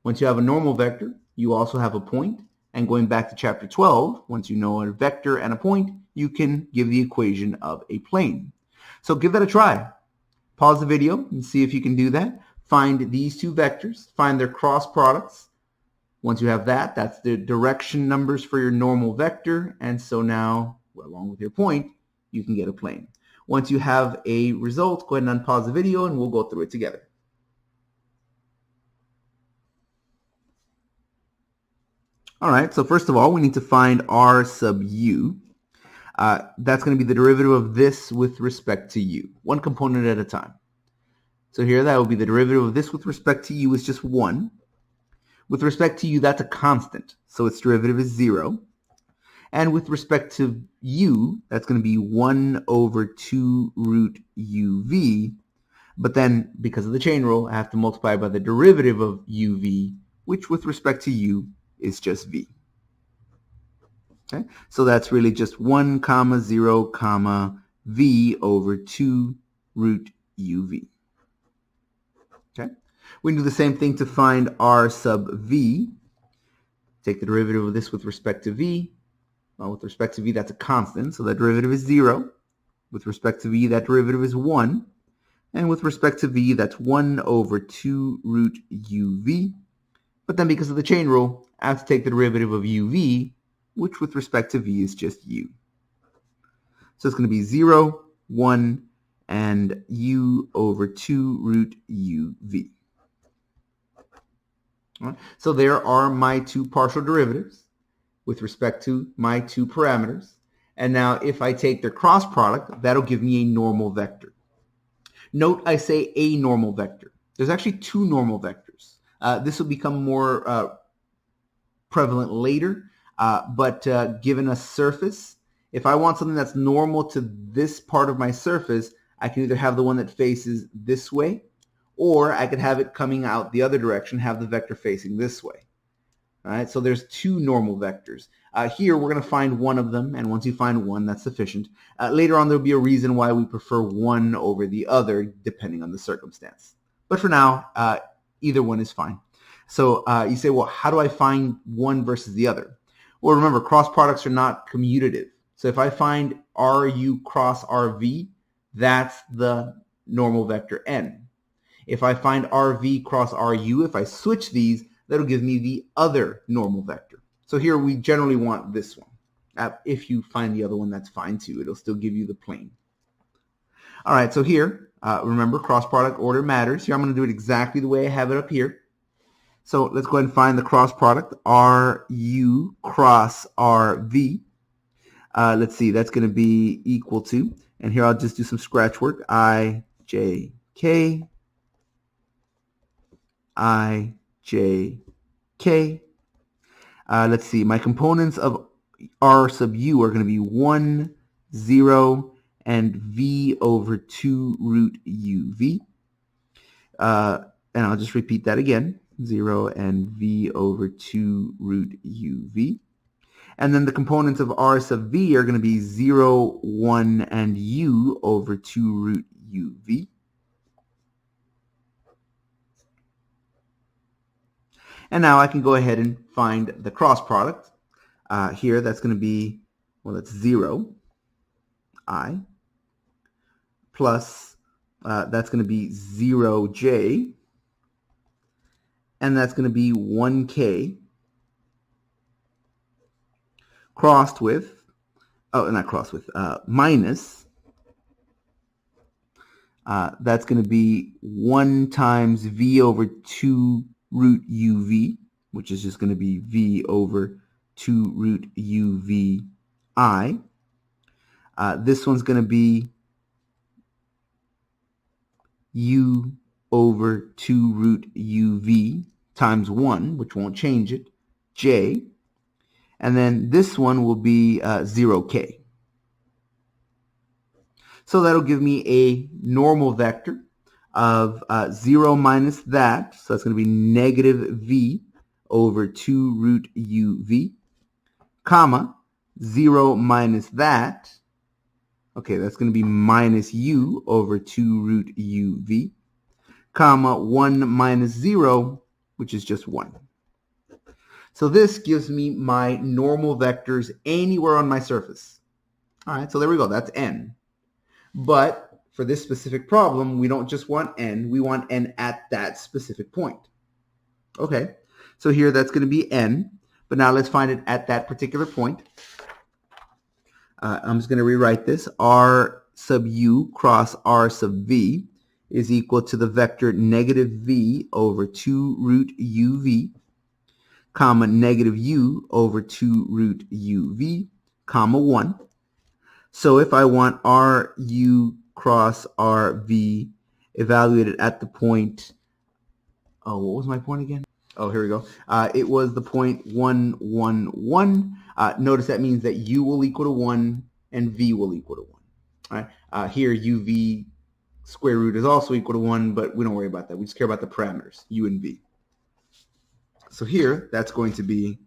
Once you have a normal vector, you also have a point. And going back to chapter 12, once you know a vector and a point, you can give the equation of a plane. So give that a try. Pause the video and see if you can do that. Find these two vectors, find their cross products. Once you have that, that's the direction numbers for your normal vector. And so now, along with your point, you can get a plane. Once you have a result, go ahead and unpause the video and we'll go through it together. All right, so first of all, we need to find r sub u. That's going to be the derivative of this with respect to u, one component at a time. So here that will be the derivative of this with respect to u is just 1. With respect to u, that's a constant, so its derivative is 0. And with respect to u, that's going to be 1 over 2 root uv. But then, because of the chain rule, I have to multiply by the derivative of uv, which with respect to u is just v. Okay, so that's really just 1 comma 0 comma v over 2 root uv. Okay, we can do the same thing to find r sub v. Take the derivative of this with respect to v. Well, with respect to v, that's a constant, so that derivative is 0. With respect to v, that derivative is 1. And with respect to v, that's 1 over 2 root uv. But then because of the chain rule, I have to take the derivative of uv, which with respect to v is just u. So it's going to be 0, 1, and u over 2 root uv. All right. So there are my two partial derivatives with respect to my two parameters. And now if I take their cross product, that'll give me a normal vector. Note I say a normal vector. There's actually two normal vectors. This will become more prevalent later, but given a surface, if I want something that's normal to this part of my surface, I can either have the one that faces this way, or I could have it coming out the other direction, have the vector facing this way. All right, so there's two normal vectors. Here we're going to find one of them, and once you find one, that's sufficient. Later on, there'll be a reason why we prefer one over the other, depending on the circumstance. But for now, either one is fine. So you say, well, how do I find one versus the other? Well, remember, cross products are not commutative. So if I find RU cross RV, that's the normal vector n. If I find RV cross RU, if I switch these, that'll give me the other normal vector. So here we generally want this one. If you find the other one, that's fine too. It'll still give you the plane. All right, so here, remember, cross product order matters. Here I'm going to do it exactly the way I have it up here. So let's go ahead and find the cross product, RU cross RV. Let's see, that's going to be equal to, and here I'll just do some scratch work, I, j, k, I, j, k. Let's see, my components of r sub u are going to be 1, 0, and v over 2 root uv. And I'll just repeat that again, 0 and v over 2 root uv. And then the components of r sub v are going to be 0, 1, and u over 2 root uv. And now I can go ahead and find the cross product. Here that's going to be, well, it's 0, I, plus that's going to be 0j, and that's going to be 1k, crossed with, minus, that's going to be 1 times v over 2 root uv, which is just going to be v over 2 root uvi. This one's going to be u over 2 root uv times 1, which won't change it, j. And then this one will be 0k. So that'll give me a normal vector of 0 minus that, so that's going to be negative v over 2 root uv, comma, 0 minus that, okay, that's going to be minus u over 2 root uv, comma, 1 minus 0, which is just 1. So this gives me my normal vectors anywhere on my surface. All right, so there we go. That's n. But for this specific problem, we don't just want n. We want n at that specific point. Okay, so here that's going to be n. But now let's find it at that particular point. I'm just going to rewrite this. R sub u cross r sub v is equal to the vector negative v over 2 root uv, comma, negative u over 2 root uv, comma, 1. So if I want ru cross rv evaluated at the point, oh, what was my point again? Oh, here we go. It was the point 1, 1, 1. Notice that means that u will equal to 1 and v will equal to 1. All right. Here, uv square root is also equal to 1, but we don't worry about that. We just care about the parameters, u and v. So here, that's going to be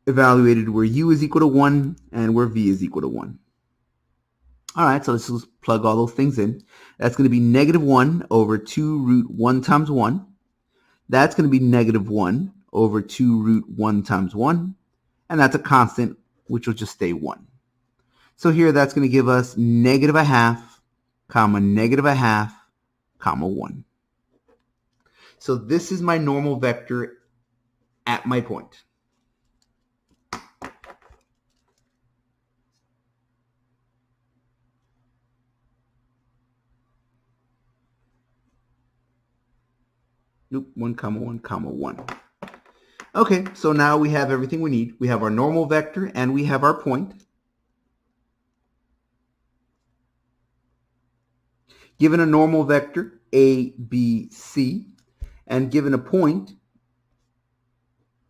evaluated where u is equal to 1 and where v is equal to 1. All right, so let's just plug all those things in. That's going to be negative 1 over 2 root 1 times 1. That's going to be negative 1 over 2 root 1 times 1. And that's a constant, which will just stay 1. So here, that's going to give us negative a half, comma, negative a half, comma, 1. So this is my normal vector at my point. Nope, 1, comma, 1, comma, 1. Okay, so now we have everything we need. We have our normal vector and we have our point. Given a normal vector, a, b, c, and given a point,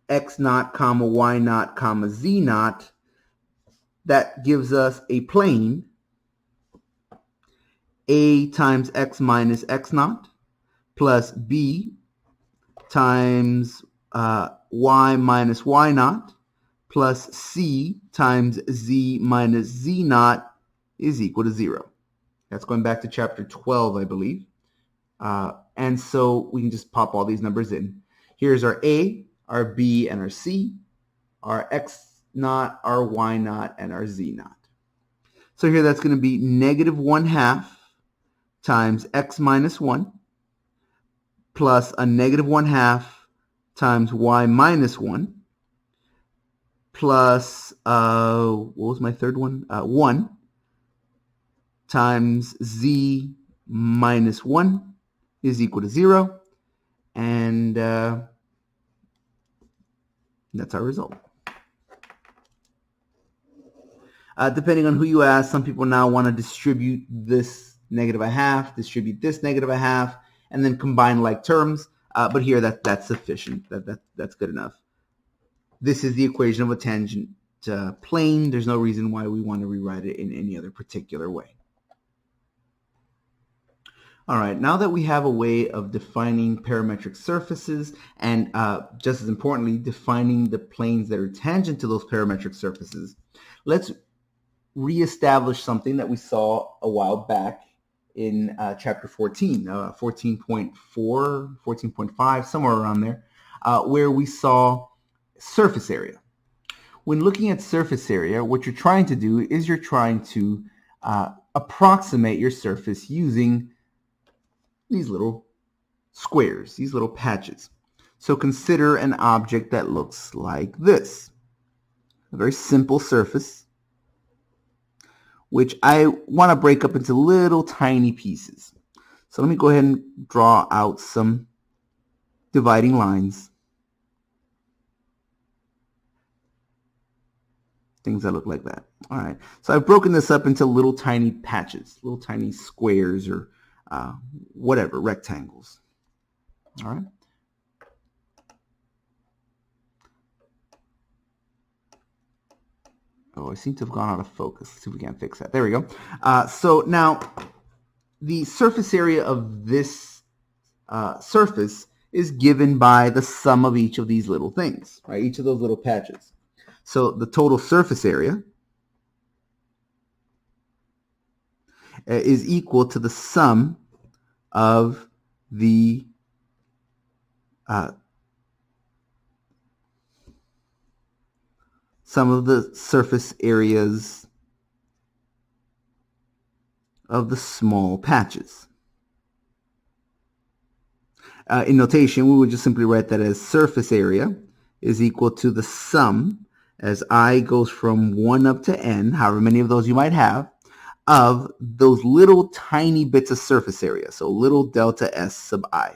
x naught, comma, y naught, comma, z naught, that gives us a plane, a times x minus x naught, plus b times y minus y naught, plus c times z minus z naught is equal to 0. That's going back to chapter 12, I believe. And so we can just pop all these numbers in. Here's our a, our b, and our c, our x naught, our y naught, and our z naught. So here that's going to be negative 1/2 times x minus 1 plus a negative 1/2 times y minus 1 plus, what was my third one? 1 times z minus 1 is equal to 0. And that's our result. Depending on who you ask, some people now want to distribute this negative a half, distribute this negative a half, and then combine like terms. But here that's sufficient. That's good enough. This is the equation of a tangent plane. There's no reason why we want to rewrite it in any other particular way. All right, now that we have a way of defining parametric surfaces and just as importantly, defining the planes that are tangent to those parametric surfaces, let's reestablish something that we saw a while back in chapter 14, 14.4, 14.5, somewhere around there, where we saw surface area. When looking at surface area, what you're trying to do is you're trying to approximate your surface using these little squares, these little patches. So consider an object that looks like this. A very simple surface, which I want to break up into little tiny pieces. So let me go ahead and draw out some dividing lines. Things that look like that. All right. So I've broken this up into little tiny patches, little tiny squares or whatever, rectangles. All right. Oh, I seem to have gone out of focus. Let's see if we can fix that. There we go. So now the surface area of this surface is given by the sum of each of these little things, right? Each of those little patches. So the total surface area is equal to the sum of the surface areas of the small patches. In notation, we would just simply write that as surface area is equal to the sum, as I goes from 1 up to n, however many of those you might have, of those little tiny bits of surface area, so little delta S sub I.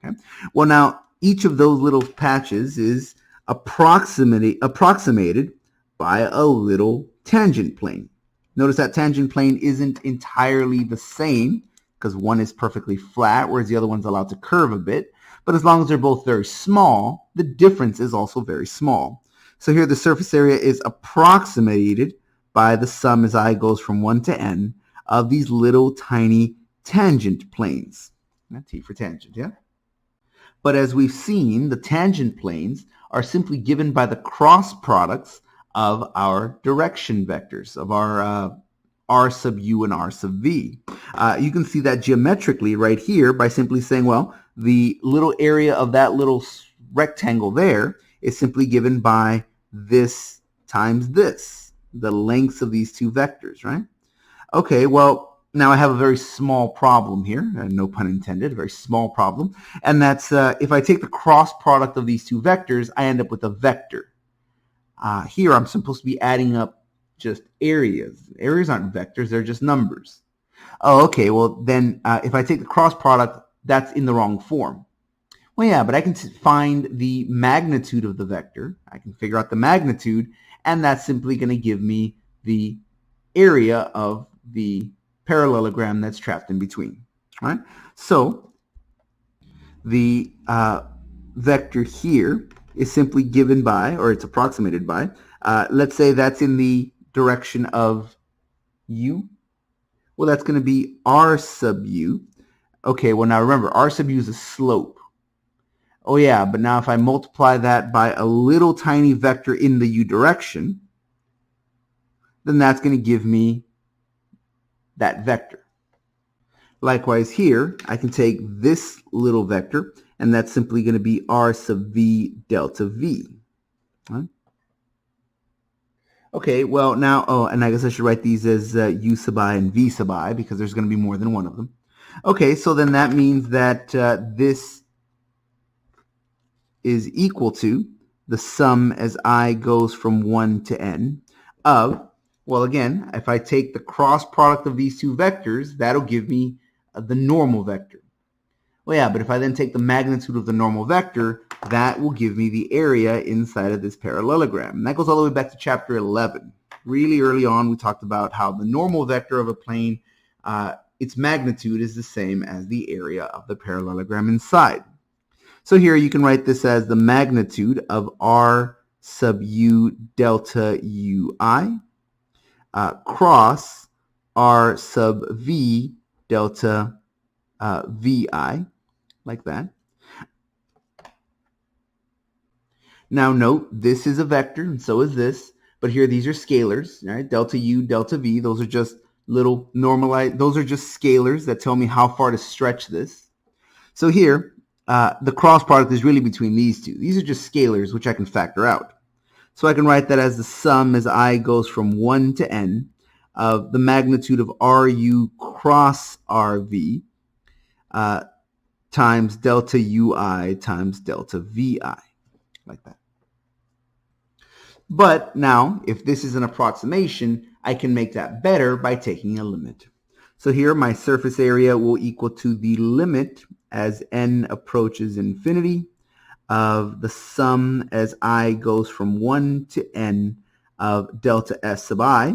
Okay. Well, now, each of those little patches is approximated by a little tangent plane. Notice that tangent plane isn't entirely the same because one is perfectly flat, whereas the other one's allowed to curve a bit. But as long as they're both very small, the difference is also very small. So here the surface area is approximated by the sum as I goes from 1 to n of these little tiny tangent planes. T for tangent, yeah? But as we've seen, the tangent planes are simply given by the cross products of our direction vectors, of our r sub u and r sub v. You can see that geometrically right here by simply saying, well, the little area of that little rectangle there is simply given by this times this, the lengths of these two vectors, right? Okay, well, now I have a very small problem here, no pun intended, a very small problem, and that's if I take the cross product of these two vectors, I end up with a vector. Here I'm supposed to be adding up just areas. Areas aren't vectors, they're just numbers. Oh, okay, well then if I take the cross product, that's in the wrong form. Well, yeah, but I can find the magnitude of the vector. I can figure out the magnitude, and that's simply going to give me the area of the parallelogram that's trapped in between. All right? So the vector here is simply given by, or it's approximated by, let's say that's in the direction of u. Well, that's going to be r sub u. Okay, well now remember, r sub u is a slope. Oh yeah, but now if I multiply that by a little tiny vector in the u direction, then that's going to give me that vector. Likewise here, I can take this little vector, and that's simply going to be r sub v delta v. Right? Okay, well now, oh, and I guess I should write these as u sub I and v sub I because there's going to be more than one of them. Okay, so then that means that this is equal to the sum as I goes from 1 to n of, well again, if I take the cross product of these two vectors, that'll give me the normal vector. Well yeah, but if I then take the magnitude of the normal vector, that will give me the area inside of this parallelogram. And that goes all the way back to chapter 11. really early on, we talked about how the normal vector of a plane, its magnitude is the same as the area of the parallelogram inside. So here you can write this as the magnitude of R sub u delta ui cross R sub v delta vi, like that. Now note, this is a vector, and so is this, but here these are scalars, right? Delta u, delta v, those are just little normalized, those are just scalars that tell me how far to stretch this. So here, the cross product is really between these two. These are just scalars, which I can factor out. So I can write that as the sum as I goes from 1 to n of the magnitude of Ru cross Rv times delta ui times delta vi, like that. But now, if this is an approximation, I can make that better by taking a limit. So here my surface area will equal to the limit as n approaches infinity of the sum as I goes from 1 to n of delta s sub I,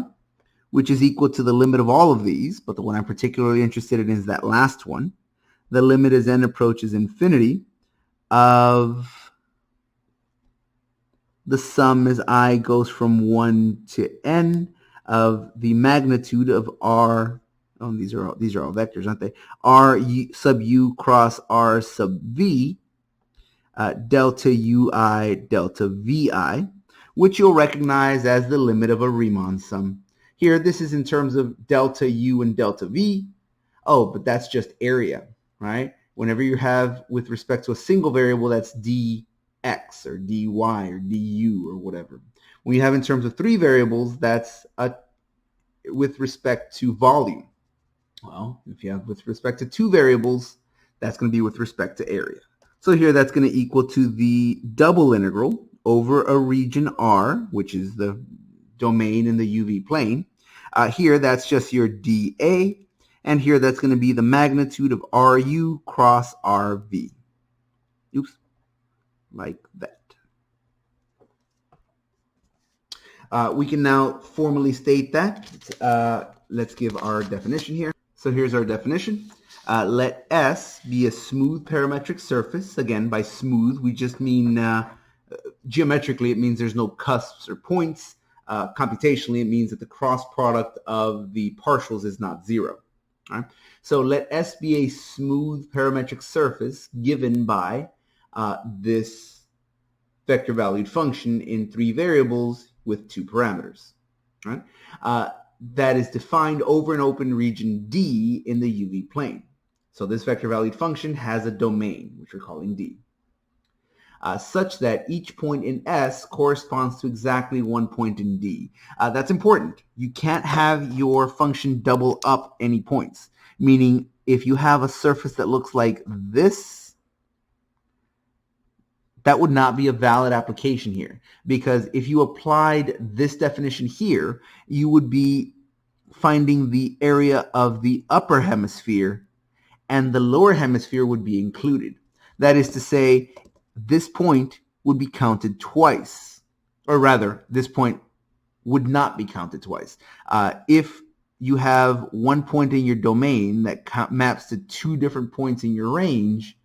which is equal to the limit of all of these, but the one I'm particularly interested in is that last one. The limit as n approaches infinity of the sum as I goes from 1 to n of the magnitude of R, these are all vectors, aren't they? R sub u cross R sub v, delta ui delta vi, which you'll recognize as the limit of a Riemann sum. Here, this is in terms of delta u and delta v. Oh, but that's just area, right? Whenever you have, with respect to a single variable, that's dx or dy or du or whatever. When you have in terms of three variables, that's with respect to volume. Well, if you have with respect to two variables, that's going to be with respect to area. So here that's going to equal to the double integral over a region R, which is the domain in the UV plane. Here that's just your dA, and here that's going to be the magnitude of Ru cross Rv. Oops, like that. We can now formally state that. Let's give our definition here. So here's our definition. Let S be a smooth parametric surface. Again, by smooth, we just mean geometrically, it means there's no cusps or points. Computationally, it means that the cross product of the partials is not zero. All right? So let S be a smooth parametric surface given by this vector valued function in three variables with two parameters. All right? That is defined over an open region D in the UV plane. So this vector valued function has a domain, which we're calling D, such that each point in S corresponds to exactly one point in D. That's important. You can't have your function double up any points, meaning if you have a surface that looks like this, that would not be a valid application here, because if you applied this definition here, you would be finding the area of the upper hemisphere and the lower hemisphere would be included. That is to say, this point would be counted twice, or rather, this point would not be counted twice. If you have one point in your domain that maps to two different points in your range,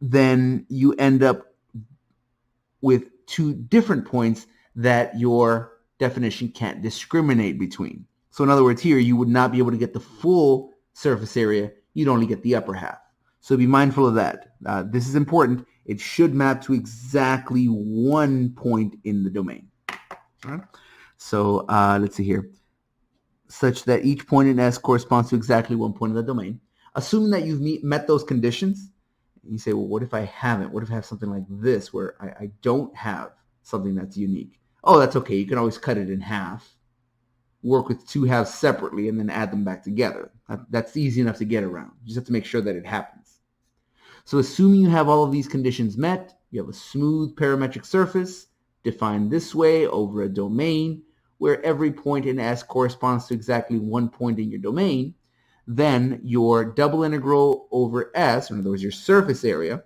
then you end up with two different points that your definition can't discriminate between. So in other words, here you would not be able to get the full surface area, you'd only get the upper half. So be mindful of that. This is important. It should map to exactly one point in the domain. All right? So let's see here. Such that each point in S corresponds to exactly one point in the domain. Assuming that you've met those conditions, you say, well, what if I haven't? What if I have something like this where I don't have something that's unique? Oh, that's okay. You can always cut it in half. Work with two halves separately and then add them back together. That's easy enough to get around. You just have to make sure that it happens. So assuming you have all of these conditions met, you have a smooth parametric surface defined this way over a domain where every point in S corresponds to exactly one point in your domain, then your double integral over S, in other words, your surface area,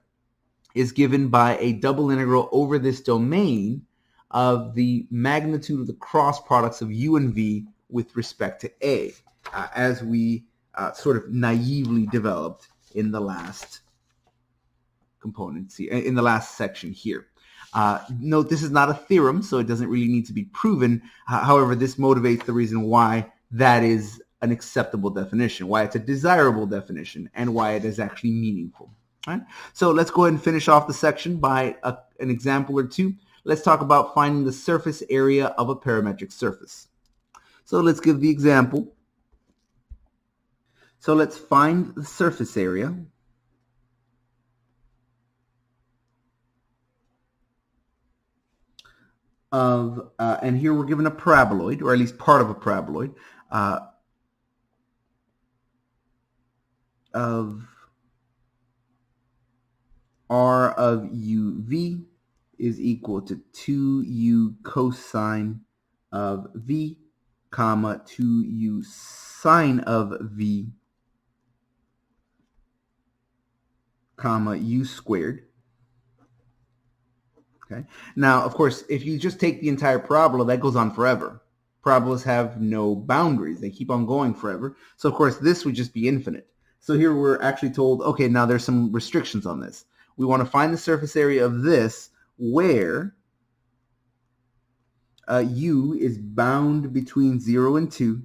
is given by a double integral over this domain of the magnitude of the cross products of u and v with respect to a, as we sort of naively developed in the last component, in the last section here. Note this is not a theorem, so it doesn't really need to be proven. However, this motivates the reason why that is an acceptable definition, why it's a desirable definition, and why it is actually meaningful. All right? So let's go ahead and finish off the section by an example or two. Let's talk about finding the surface area of a parametric surface. So let's give the example. So let's find the surface area of, and here we're given a paraboloid, or at least part of a paraboloid, of r of uv is equal to 2u cosine of v, comma, 2u sine of v, comma, u squared. Okay. Now, of course, if you just take the entire parabola, that goes on forever. Parabolas have no boundaries. They keep on going forever. So, of course, this would just be infinite. So here we're actually told, okay, now there's some restrictions on this. We want to find the surface area of this where u is bound between 0 and 2,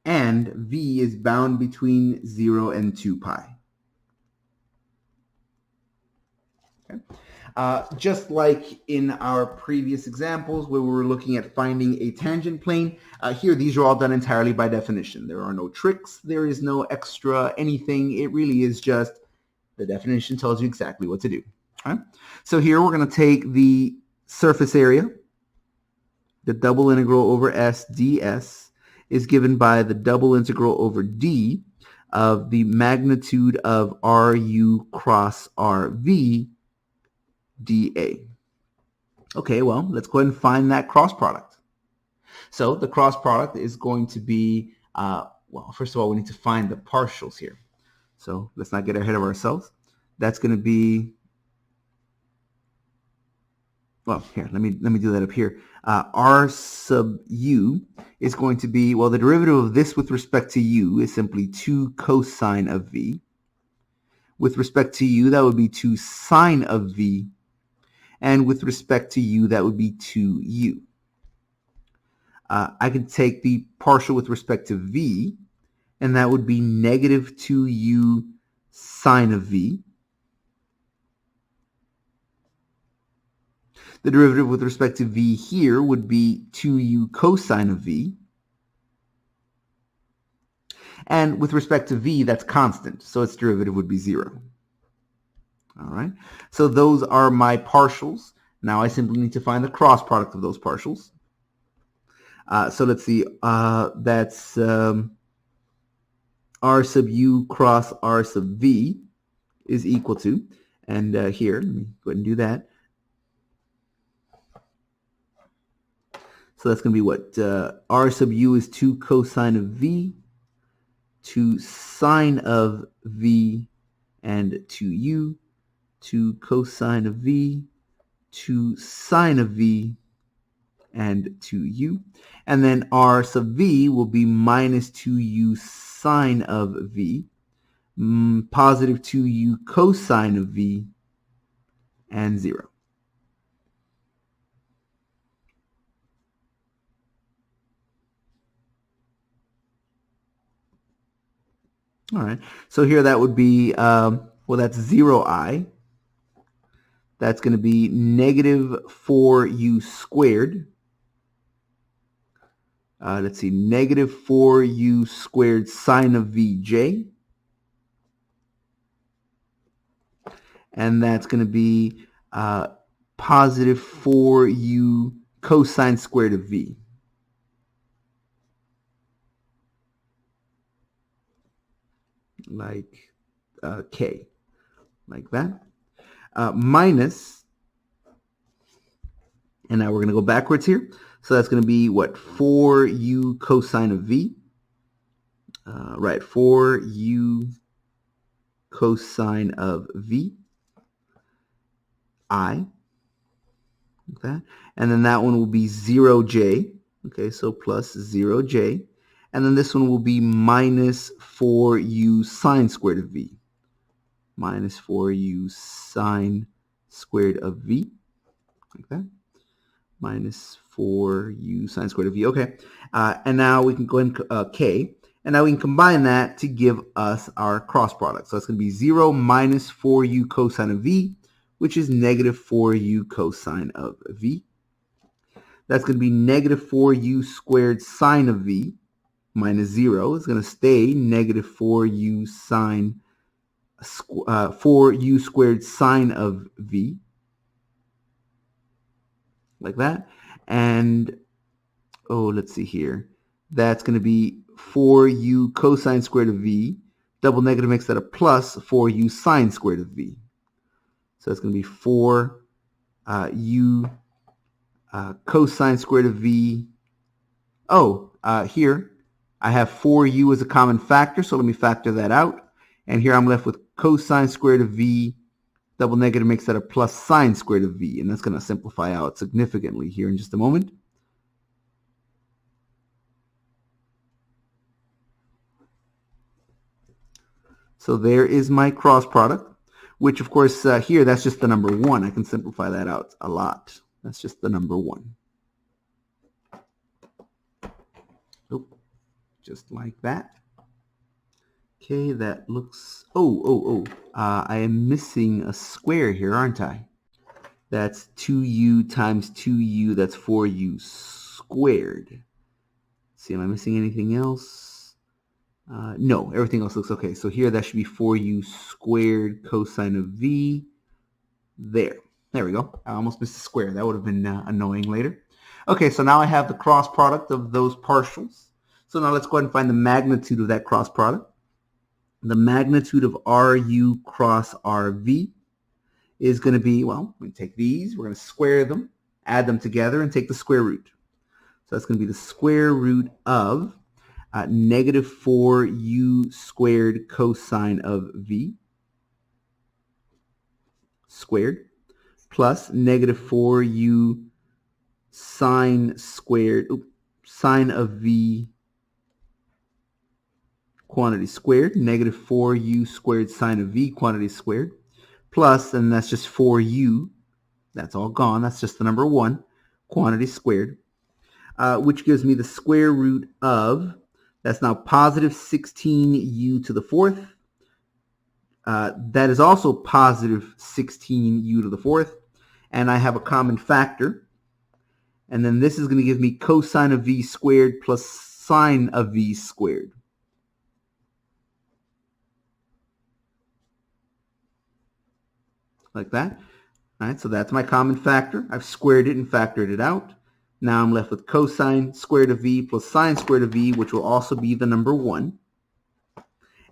and v is bound between 0 and 2 pi. Okay. Just like in our previous examples where we were looking at finding a tangent plane, here these are all done entirely by definition. There are no tricks, there is no extra anything. It really is just the definition tells you exactly what to do. All right? So here we're going to take the surface area, the double integral over s ds is given by the double integral over d of the magnitude of ru cross rv dA. Okay, well, let's go ahead and find that cross product. So the cross product is going to be, well, first of all, we need to find the partials here. So let's not get ahead of ourselves. That's going to be, well, here, let me do that up here. R sub u is going to be, well, the derivative of this with respect to u is simply 2 cosine of v. With respect to u, that would be 2 sine of v. And with respect to u, that would be 2u. I can take the partial with respect to v, and that would be negative 2u sine of v. The derivative with respect to v here would be 2u cosine of v. And with respect to v, that's constant, so its derivative would be 0. All right, so those are my partials. Now I simply need to find the cross product of those partials. So let's see, that's r sub u cross r sub v is equal to, and here, let me go ahead and do that. So that's going to be what? R sub u is 2 cosine of v, 2 sine of v, and 2u. 2 cosine of v, 2 sine of v, and 2u. And then r sub v will be minus 2u sine of v, positive 2u cosine of v, and 0. All right, so here that would be, well, that's 0i. That's going to be negative 4u squared. Let's see, negative 4u squared sine of vj. And that's going to be positive 4u cosine squared of v. Like k, like that. Minus, and now we're going to go backwards here. So that's going to be what? 4u cosine of v. Right, 4u cosine of v. I. Okay, and then that one will be 0j. Okay, so plus 0j. And then this one will be minus 4u sine squared of v. Minus 4u sine squared of v. Like that. Minus 4u sine squared of v. Okay, and now we can go in k. And now we can combine that to give us our cross product. So it's going to be 0 minus 4u cosine of v, which is negative 4u cosine of v. That's going to be negative 4u squared sine of v minus 0 is going to stay negative 4u sine 4u squared sine of v, like that. And let's see here. That's going to be 4u cosine squared of v. Double negative makes that a plus 4u sine squared of v. So it's going to be 4u cosine squared of v. Here I have 4u as a common factor, so let me factor that out. And here I'm left with cosine squared of v. Double negative makes that a plus sine squared of v. And that's going to simplify out significantly here in just a moment. So there is my cross product, which of course here that's just the number 1. I can simplify that out a lot. That's just the number 1. Just like that. Okay, that looks, I am missing a square here, aren't I? That's 2u times 2u, that's 4u squared. Let's see, am I missing anything else? No, everything else looks okay. So here that should be 4u squared cosine of v. There we go. I almost missed a square. That would have been annoying later. Okay, so now I have the cross product of those partials. So now let's go ahead and find the magnitude of that cross product. The magnitude of RU cross RV is going to be, well, we're going to take these, we're going to square them, add them together, and take the square root. So that's going to be the square root of negative 4u squared cosine of v squared plus negative 4u sine of v quantity squared, negative 4u squared sine of v quantity squared, plus, and that's just 4u, that's all gone, that's just the number 1, quantity squared, which gives me the square root of, that's now positive 16u to the 4th. That is also positive 16u to the 4th. And I have a common factor. And then this is going to give me cosine of v squared plus sine of v squared. Like that. All right, so that's my common factor. I've squared it and factored it out. Now I'm left with cosine squared of v plus sine squared of v, which will also be the number 1.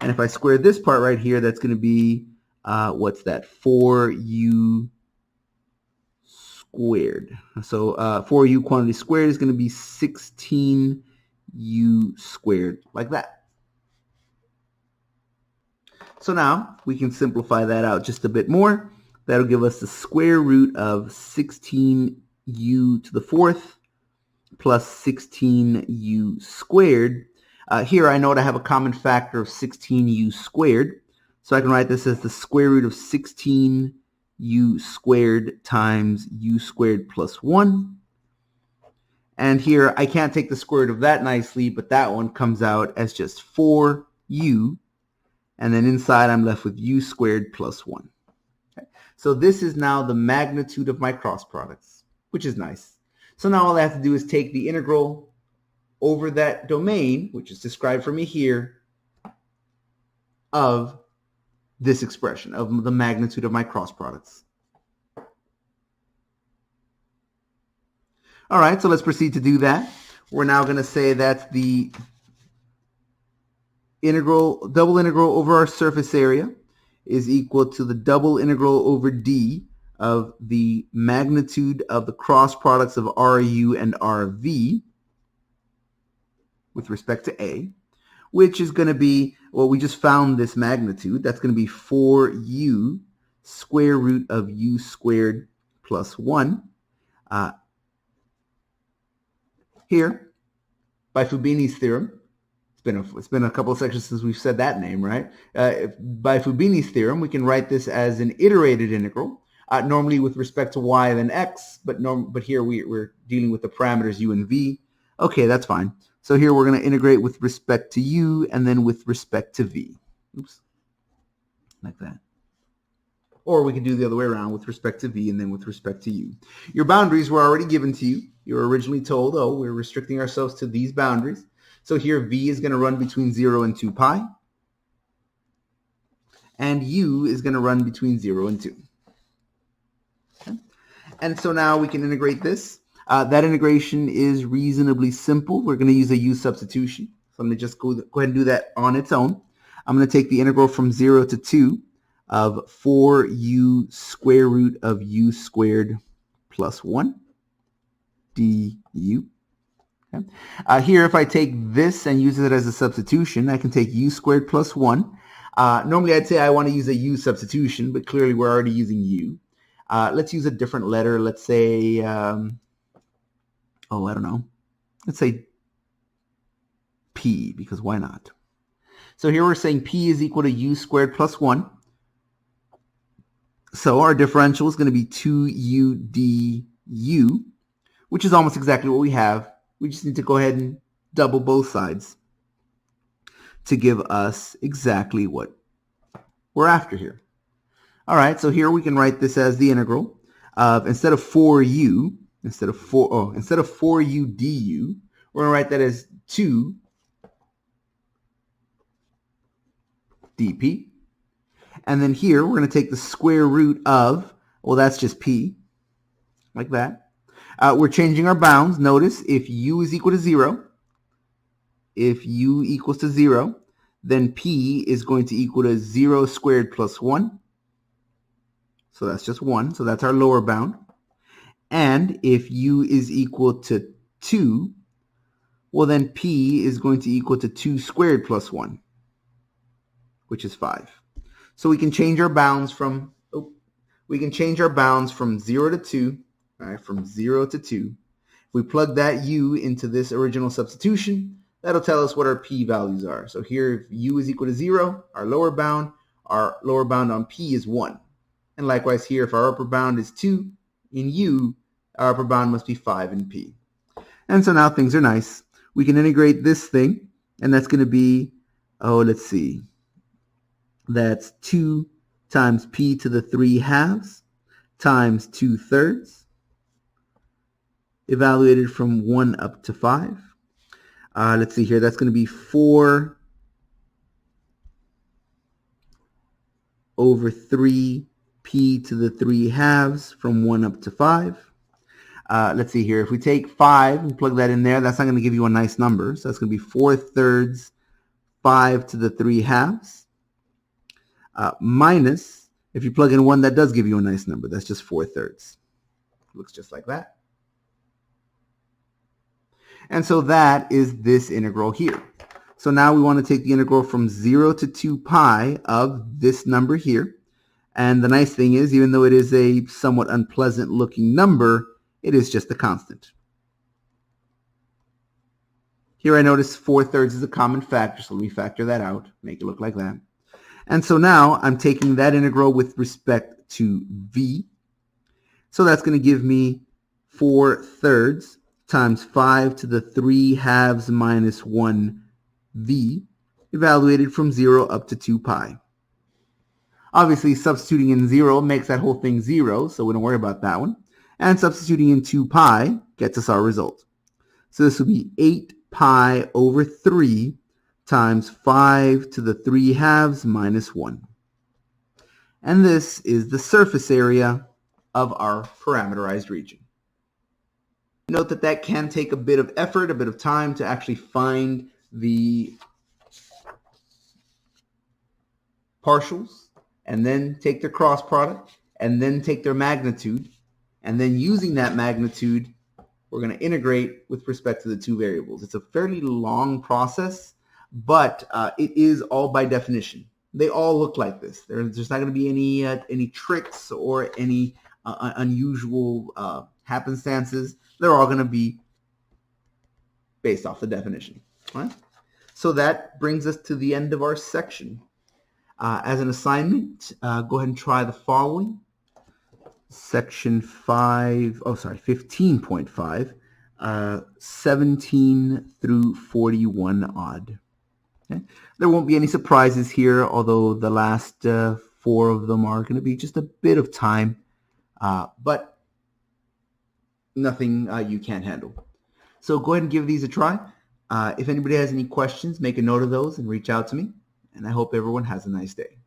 And if I square this part right here, that's going to be, what's that, 4u squared. So 4u quantity squared is going to be 16u squared, like that. So now we can simplify that out just a bit more. That'll give us the square root of 16u to the 4th plus 16u squared. Here I know that I have a common factor of 16u squared. So I can write this as the square root of 16u squared times u squared plus 1. And here I can't take the square root of that nicely, but that one comes out as just 4u. And then inside I'm left with u squared plus 1. Okay. So this is now the magnitude of my cross products, which is nice. So now all I have to do is take the integral over that domain, which is described for me here, of this expression, of the magnitude of my cross products. All right, so let's proceed to do that. We're now going to say that the double integral over our surface area is equal to the double integral over d of the magnitude of the cross products of RU and RV with respect to A, which is going to be, well, we just found this magnitude. That's going to be 4u square root of u squared plus 1. Here, by Fubini's theorem, it's been a couple of sections since we've said that name, right? By Fubini's theorem, we can write this as an iterated integral, normally with respect to y then x, but here we're dealing with the parameters u and v. Okay, that's fine. So here we're going to integrate with respect to u and then with respect to v. Oops, like that. Or we can do the other way around, with respect to v and then with respect to u. Your boundaries were already given to you. You were originally told, oh, we're restricting ourselves to these boundaries. So here v is going to run between 0 and 2 pi. And u is going to run between 0 and 2. Okay. And so now we can integrate this. That integration is reasonably simple. We're going to use a u substitution. So let me just go ahead and do that on its own. I'm going to take the integral from 0 to 2 of 4u square root of u squared plus 1 du. Okay. Here, if I take this and use it as a substitution, I can take u squared plus 1. Normally, I'd say I want to use a u substitution, but clearly we're already using u. Let's use a different letter. Let's say, I don't know. Let's say p, because why not? So here we're saying p is equal to u squared plus 1. So our differential is going to be 2u du, which is almost exactly what we have. We just need to go ahead and double both sides to give us exactly what we're after here. All right, so here we can write this as the integral of, instead of 4u du, we're going to write that as 2 dp. And then here, we're going to take the square root of, well, that's just p, like that. We're changing our bounds. Notice, if u is equal to 0, if u equals to 0, then p is going to equal to 0 squared plus 1. So that's just 1. So that's our lower bound. And if u is equal to 2, well, then p is going to equal to 2 squared plus 1, which is 5. So we can change our bounds from 0 to 2, all right, from 0 to 2. If we plug that u into this original substitution, that'll tell us what our p values are. So here, if u is equal to 0, our lower bound on p is 1. And likewise here, if our upper bound is 2 in u, our upper bound must be 5 in p. And so now things are nice. We can integrate this thing, and that's going to be, let's see. That's 2 times p to the 3 halves times 2/3, evaluated from 1 up to 5. Let's see here. That's going to be 4 over 3 p to the 3 halves from 1 up to 5. Let's see here. If we take 5 and plug that in there, that's not going to give you a nice number. So that's going to be 4/3 5 to the 3 halves. Minus, if you plug in 1, that does give you a nice number. That's just 4/3. Looks just like that. And so that is this integral here. So now we want to take the integral from 0 to 2 pi of this number here. And the nice thing is, even though it is a somewhat unpleasant looking number, it is just a constant. Here I notice 4/3 is a common factor, so let me factor that out, make it look like that. And so now I'm taking that integral with respect to v. So that's going to give me 4/3 times 5 to the 3 halves minus 1 v, evaluated from 0 up to 2 pi. Obviously, substituting in 0 makes that whole thing 0, so we don't worry about that one. And substituting in 2 pi gets us our result. So this will be 8 pi over 3 times 5 to the 3 halves minus 1. And this is the surface area of our parameterized region. Note that that can take a bit of effort, a bit of time to actually find the partials, and then take their cross product, and then take their magnitude, and then using that magnitude, we're going to integrate with respect to the two variables. It's a fairly long process, but it is all by definition. They all look like this. There's not going to be any tricks or any unusual happenstances, they're all going to be based off the definition. All right? So that brings us to the end of our section. As an assignment, go ahead and try the following. Section 15.5, 17 through 41 odd. Okay? There won't be any surprises here, although the last 4 of them are going to be just a bit of time, but nothing you can't handle. So go ahead and give these a try. If anybody has any questions, make a note of those and reach out to me. And I hope everyone has a nice day.